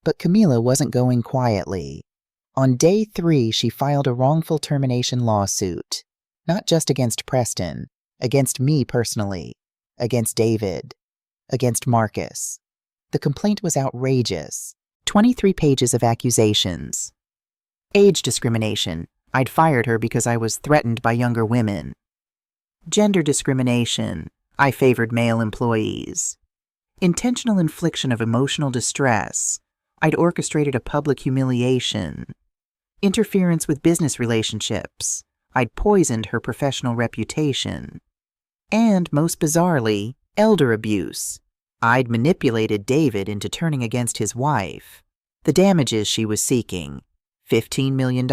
A: But Camila wasn't going quietly. On day 3, she filed a wrongful termination lawsuit, not just against Preston, against me personally, against David, against Marcus. The complaint was outrageous. 23 pages of accusations. Age discrimination. I'd fired her because I was threatened by younger women. Gender discrimination. I favored male employees. Intentional infliction of emotional distress. I'd orchestrated a public humiliation. Interference with business relationships. I'd poisoned her professional reputation. And, most bizarrely, elder abuse. I'd manipulated David into turning against his wife. The damages she was seeking, $15 million.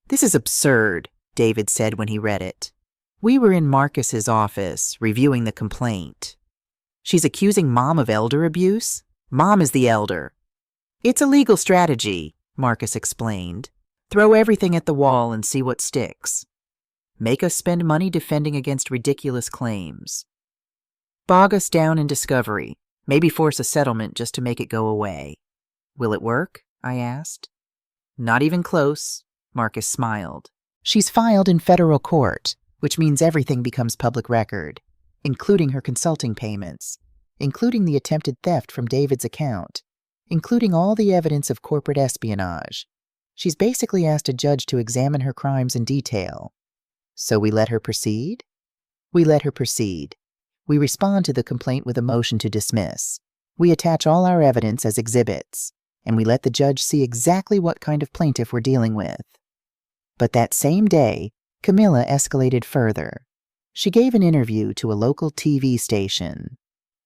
A: "This is absurd," David said when he read it. We were in Marcus's office, reviewing the complaint. "She's accusing Mom of elder abuse? Mom is the elder." "It's a legal strategy," Marcus explained. "Throw everything at the wall and see what sticks. Make us spend money defending against ridiculous claims. Bog us down in discovery, maybe force a settlement just to make it go away." "Will it work?" I asked. "Not even close," Marcus smiled. "She's filed in federal court, which means everything becomes public record, including her consulting payments, including the attempted theft from David's account, including all the evidence of corporate espionage. She's basically asked a judge to examine her crimes in detail. So we let her proceed? We let her proceed. We respond to the complaint with a motion to dismiss. We attach all our evidence as exhibits, and we let the judge see exactly what kind of plaintiff we're dealing with. But that same day, Camila escalated further. She gave an interview to a local TV station.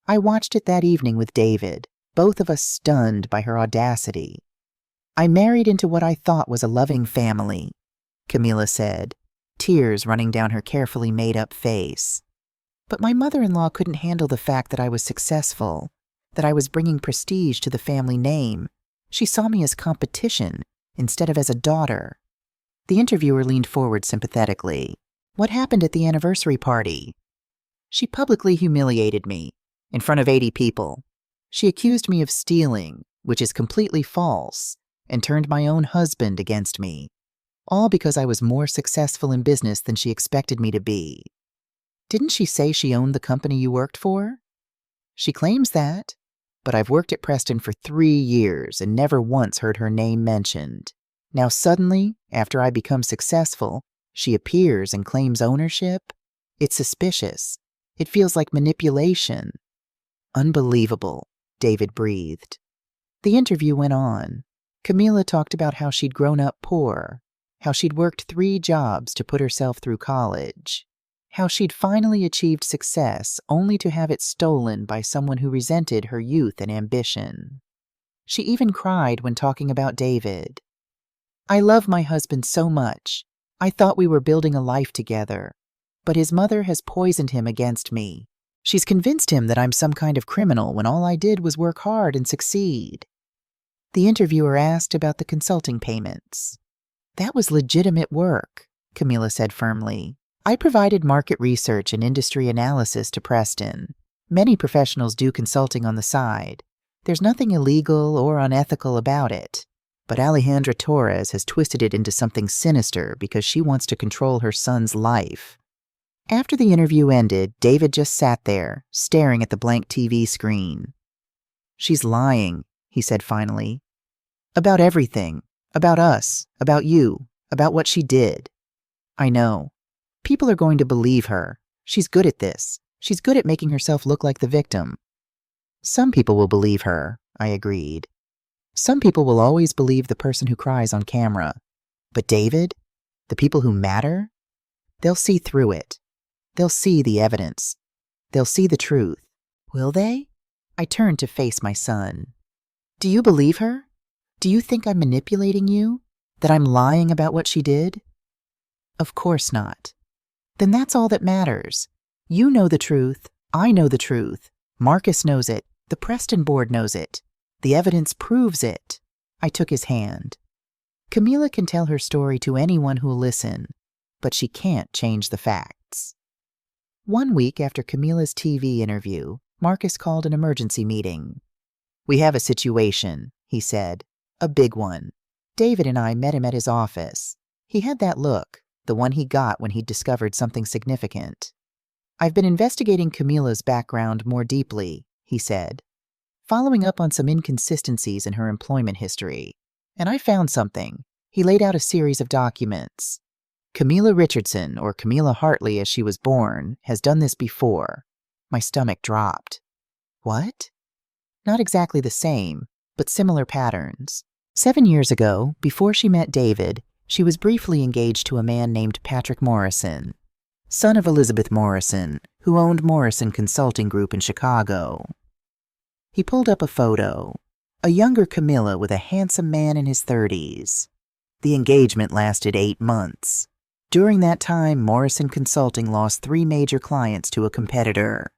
A: I watched it that evening with David, both of us stunned by her audacity. "I married into what I thought was a loving family," Camila said, tears running down her carefully made-up face. But my mother-in-law couldn't handle the fact that I was successful, that I was bringing prestige to the family name. She saw me as competition instead of as a daughter. The interviewer leaned forward sympathetically. What happened at the anniversary party? She publicly humiliated me in front of 80 people. She accused me of stealing, which is completely false, and turned my own husband against me, all because I was more successful in business than she expected me to be. Didn't she say she owned the company you worked for? She claims that, but I've worked at Preston for 3 years and never once heard her name mentioned. Now suddenly, after I become successful, she appears and claims ownership? It's suspicious. It feels like manipulation. Unbelievable, David breathed. The interview went on. Camila talked about how she'd grown up poor, how she'd worked 3 jobs to put herself through college, how she'd finally achieved success only to have it stolen by someone who resented her youth and ambition. She even cried when talking about David. I love my husband so much. I thought we were building a life together, but his mother has poisoned him against me. She's convinced him that I'm some kind of criminal when all I did was work hard and succeed. The interviewer asked about the consulting payments. That was legitimate work, Camila said firmly. I provided market research and industry analysis to Preston. Many professionals do consulting on the side. There's nothing illegal or unethical about it. But Alejandra Torres has twisted it into something sinister because she wants to control her son's life. After the interview ended, David just sat there, staring at the blank TV screen. She's lying, he said finally. About everything. About us. About you. About what she did. I know. People are going to believe her. She's good at this. She's good at making herself look like the victim. Some people will believe her, I agreed. Some people will always believe the person who cries on camera. But David? The people who matter? They'll see through it. They'll see the evidence. They'll see the truth. Will they? I turned to face my son. Do you believe her? Do you think I'm manipulating you? That I'm lying about what she did? Of course not. Then that's all that matters. You know the truth. I know the truth. Marcus knows it. The Preston board knows it. The evidence proves it. I took his hand. Camila can tell her story to anyone who'll listen, but she can't change the facts. 1 week after Camila's TV interview, Marcus called an emergency meeting. We have a situation, he said. A big one. David and I met him at his office. He had that look, the one he got when he'd discovered something significant. I've been investigating Camila's background more deeply, he said, following up on some inconsistencies in her employment history. And I found something. He laid out a series of documents. Camila Richardson, or Camila Hartley as she was born, has done this before. My stomach dropped. What? Not exactly the same, but similar patterns. 7 years ago, before she met David, she was briefly engaged to a man named Patrick Morrison, son of Elizabeth Morrison, who owned Morrison Consulting Group in Chicago. He pulled up a photo, a younger Camila with a handsome man in his 30s. The engagement lasted 8 months. During that time, Morrison Consulting lost 3 major clients to a competitor.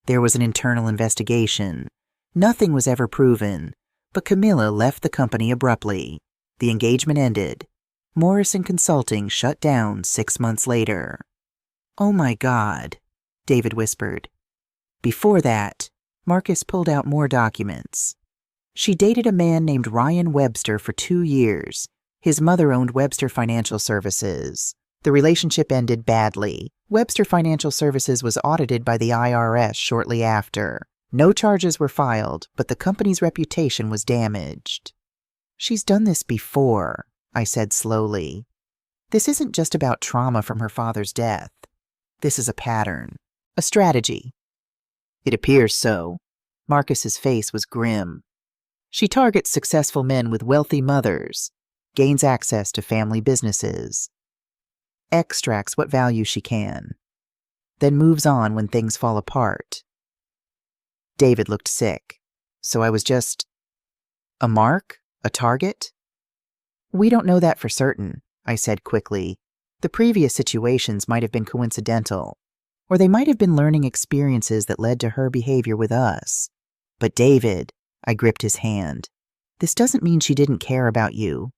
A: There was an internal investigation. Nothing was ever proven, but Camila left the company abruptly. The engagement ended. Morrison Consulting shut down 6 months later. Oh my God, David whispered. Before that, Marcus pulled out more documents. She dated a man named Ryan Webster for 2 years. His mother owned Webster Financial Services. The relationship ended badly. Webster Financial Services was audited by the IRS shortly after. No charges were filed, but the company's reputation was damaged. She's done this before, I said slowly. This isn't just about trauma from her father's death. This is a pattern, a strategy. It appears so. Marcus's face was grim. She targets successful men with wealthy mothers, gains access to family businesses, extracts what value she can, then moves on when things fall apart. David looked sick, so I was just a mark, a target? We don't know that for certain, I said quickly. The previous situations might have been coincidental. Or they might have been learning experiences that led to her behavior with us. But David, I gripped his hand, this doesn't mean she didn't care about you.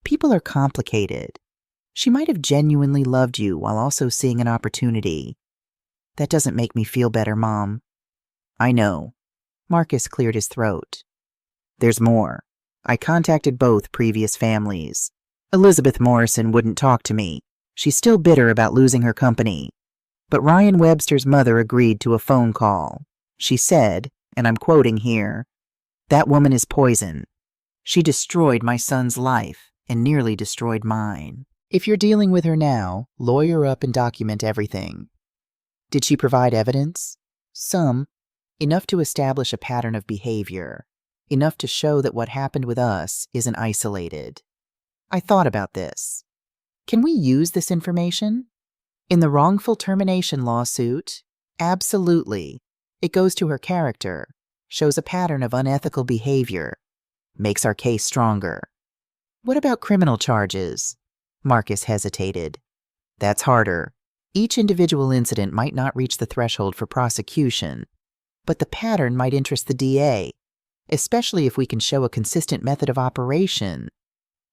A: People are complicated. She might have genuinely loved you while also seeing an opportunity. That doesn't make me feel better, Mom. I know. Marcus cleared his throat. There's more. I contacted both previous families. Elizabeth Morrison wouldn't talk to me. She's still bitter about losing her company. But Ryan Webster's mother agreed to a phone call. She said, and I'm quoting here, "That woman is poison. She destroyed my son's life and nearly destroyed mine. If you're dealing with her now, lawyer up and document everything." Did she provide evidence? Some. Enough to establish a pattern of behavior. Enough to show that what happened with us isn't isolated. I thought about this. Can we use this information? In the wrongful termination lawsuit? Absolutely. It goes to her character, shows a pattern of unethical behavior, makes our case stronger. What about criminal charges? Marcus hesitated. That's harder. Each individual incident might not reach the threshold for prosecution, but the pattern might interest the DA, especially if we can show a consistent method of operation.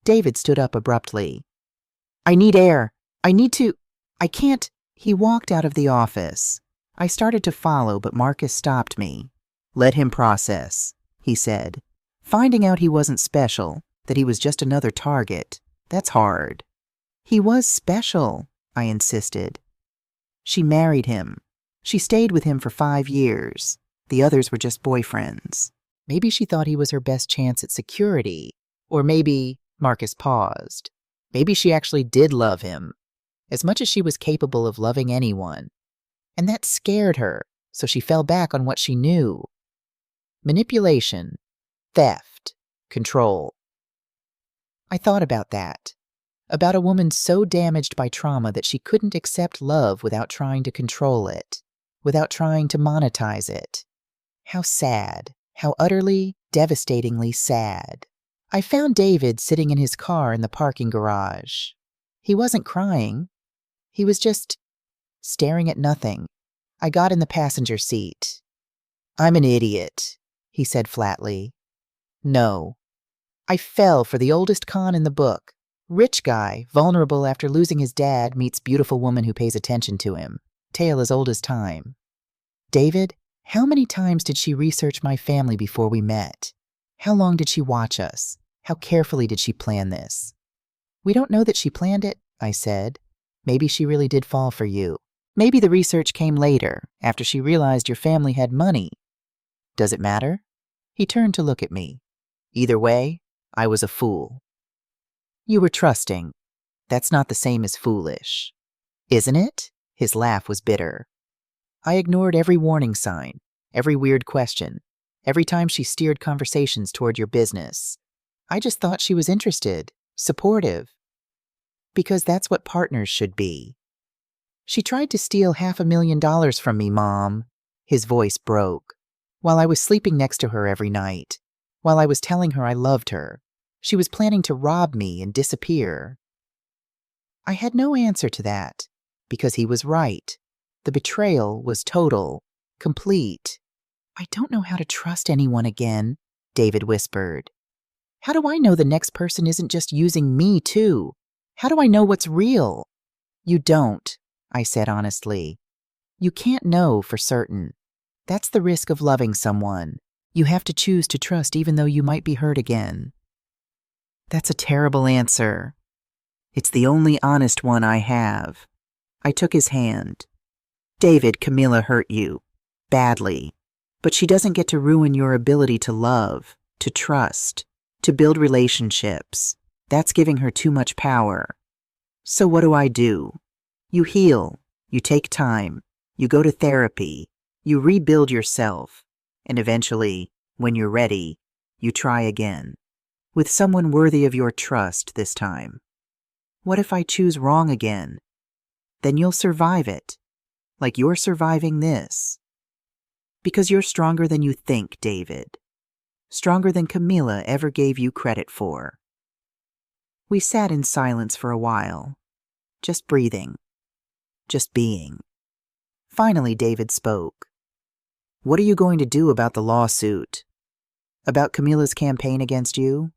A: David stood up abruptly. I need air. I can't. He walked out of the office. I started to follow, but Marcus stopped me. Let him process, he said. Finding out he wasn't special, that he was just another target, that's hard. He was special, I insisted. She married him. She stayed with him for 5 years. The others were just boyfriends. Maybe she thought he was her best chance at security. Or maybe, Marcus paused, maybe she actually did love him, as much as she was capable of loving anyone. And that scared her, so she fell back on what she knew. Manipulation, theft, control. I thought about that. About a woman so damaged by trauma that she couldn't accept love without trying to control it, without trying to monetize it. How sad, how utterly, devastatingly sad. I found David sitting in his car in the parking garage. He wasn't crying. He was just staring at nothing. I got in the passenger seat. I'm an idiot, he said flatly. No. I fell for the oldest con in the book. Rich guy, vulnerable after losing his dad, meets beautiful woman who pays attention to him. Tale as old as time. David, how many times did she research my family before we met? How long did she watch us? How carefully did she plan this? We don't know that she planned it, I said. Maybe she really did fall for you. Maybe the research came later, after she realized your family had money. Does it matter? He turned to look at me. Either way, I was a fool. You were trusting. That's not the same as foolish. Isn't it? His laugh was bitter. I ignored every warning sign, every weird question, every time she steered conversations toward your business. I just thought she was interested, supportive. Because that's what partners should be. She tried to steal $500,000 from me, Mom. His voice broke. While I was sleeping next to her every night, while I was telling her I loved her, she was planning to rob me and disappear. I had no answer to that, because he was right. The betrayal was total, complete. I don't know how to trust anyone again, David whispered. How do I know the next person isn't just using me too? How do I know what's real? You don't, I said honestly. You can't know for certain. That's the risk of loving someone. You have to choose to trust even though you might be hurt again. That's a terrible answer. It's the only honest one I have. I took his hand. David, Camilla hurt you. Badly. But she doesn't get to ruin your ability to love, to trust, to build relationships. That's giving her too much power. So what do? You heal. You take time. You go to therapy. You rebuild yourself. And eventually, when you're ready, you try again. With someone worthy of your trust this time. What if I choose wrong again? Then you'll survive it. Like you're surviving this. Because you're stronger than you think, David. Stronger than Camilla ever gave you credit for. We sat in silence for a while. Just breathing. Just being. Finally, David spoke. What are you going to do about the lawsuit? About Camila's campaign against you?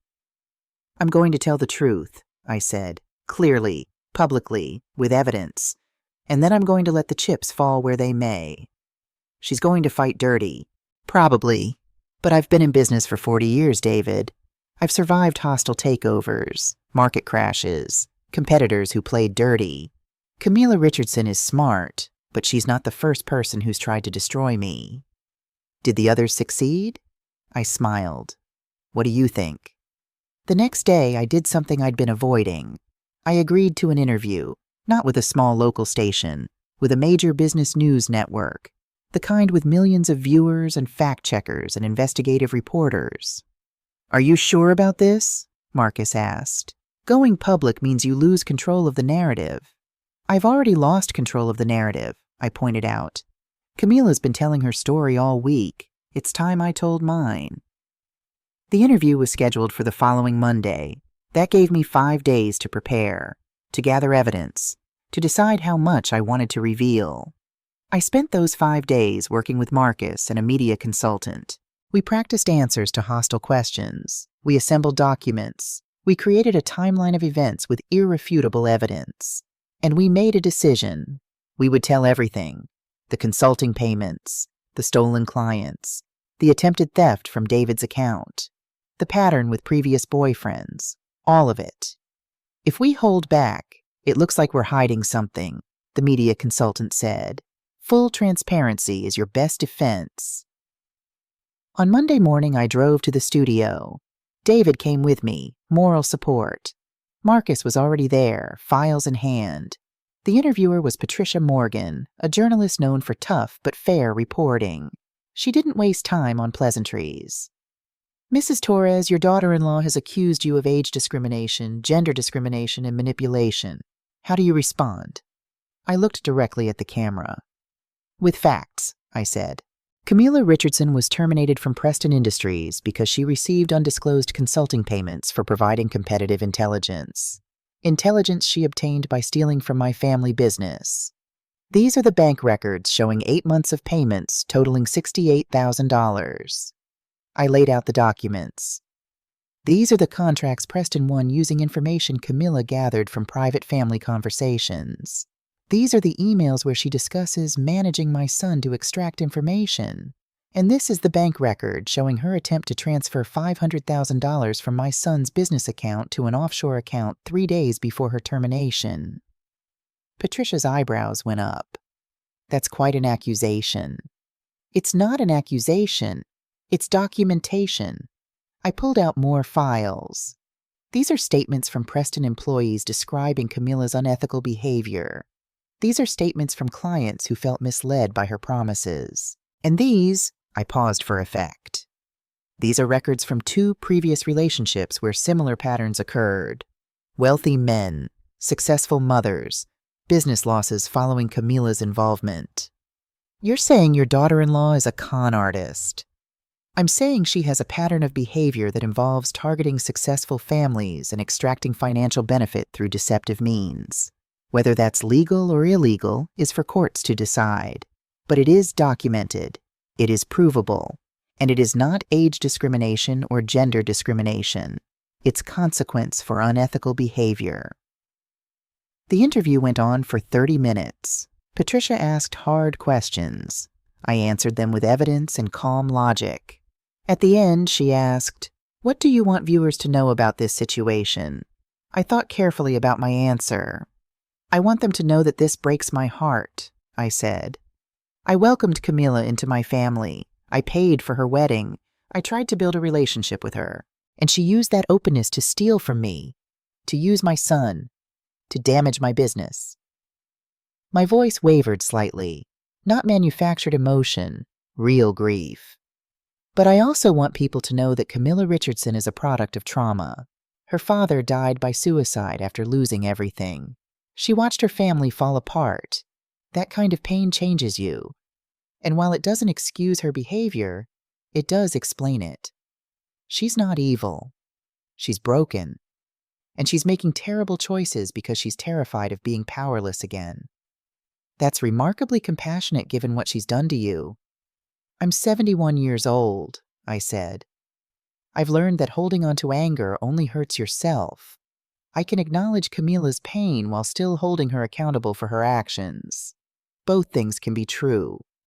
A: I'm going to tell the truth, I said, clearly, publicly, with evidence, and then I'm going to let the chips fall where they may. She's going to fight dirty. Probably. But I've been in business for 40 years, David. I've survived hostile takeovers, market crashes, competitors who played dirty. Camila Richardson is smart, but she's not the first person who's tried to destroy me. Did the others succeed? I smiled. What do you think? The next day, I did something I'd been avoiding. I agreed to an interview, not with a small local station, with a major business news network, the kind with millions of viewers and fact-checkers and investigative reporters. Are you sure about this? Marcus asked. Going public means you lose control of the narrative. I've already lost control of the narrative, I pointed out. Camila's been telling her story all week. It's time I told mine. The interview was scheduled for the following Monday. That gave me 5 days to prepare, to gather evidence, to decide how much I wanted to reveal. I spent those 5 days working with Marcus and a media consultant. We practiced answers to hostile questions. We assembled documents. We created a timeline of events with irrefutable evidence. And we made a decision. We would tell everything. The consulting payments, the stolen clients, the attempted theft from David's account, the pattern with previous boyfriends, all of it. If we hold back, it looks like we're hiding something, the media consultant said. Full transparency is your best defense. On Monday morning, I drove to the studio. David came with me, moral support. Marcus was already there, files in hand. The interviewer was Patricia Morgan, a journalist known for tough but fair reporting. She didn't waste time on pleasantries. Mrs. Torres, your daughter-in-law has accused you of age discrimination, gender discrimination, and manipulation. How do you respond? I looked directly at the camera. With facts, I said. Camila Richardson was terminated from Preston Industries because she received undisclosed consulting payments for providing competitive intelligence. Intelligence she obtained by stealing from my family business. These are the bank records showing 8 months of payments totaling $68,000. I laid out the documents. These are the contracts Preston won using information Camila gathered from private family conversations. These are the emails where she discusses managing my son to extract information. And this is the bank record showing her attempt to transfer $500,000 from my son's business account to an offshore account 3 days before her termination. Patricia's eyebrows went up. That's quite an accusation. It's not an accusation. It's documentation. I pulled out more files. These are statements from Preston employees describing Camila's unethical behavior. These are statements from clients who felt misled by her promises. And these, I paused for effect. These are records from 2 previous relationships where similar patterns occurred. Wealthy men, successful mothers, business losses following Camila's involvement. You're saying your daughter-in-law is a con artist. I'm saying she has a pattern of behavior that involves targeting successful families and extracting financial benefit through deceptive means. Whether that's legal or illegal is for courts to decide. But it is documented, it is provable, and it is not age discrimination or gender discrimination. It's consequence for unethical behavior. The interview went on for 30 minutes. Patricia asked hard questions. I answered them with evidence and calm logic. At the end, she asked, "What do you want viewers to know about this situation?" I thought carefully about my answer. "I want them to know that this breaks my heart," I said. "I welcomed Camila into my family. I paid for her wedding. I tried to build a relationship with her. And she used that openness to steal from me, to use my son, to damage my business." My voice wavered slightly. Not manufactured emotion, real grief. But I also want people to know that Camila Richardson is a product of trauma. Her father died by suicide after losing everything. She watched her family fall apart. That kind of pain changes you. And while it doesn't excuse her behavior, it does explain it. She's not evil. She's broken. And she's making terrible choices because she's terrified of being powerless again. That's remarkably compassionate given what she's done to you. I'm 71 years old, I said. I've learned that holding on to anger only hurts yourself. I can acknowledge Camila's pain while still holding her accountable for her actions. Both things can be true.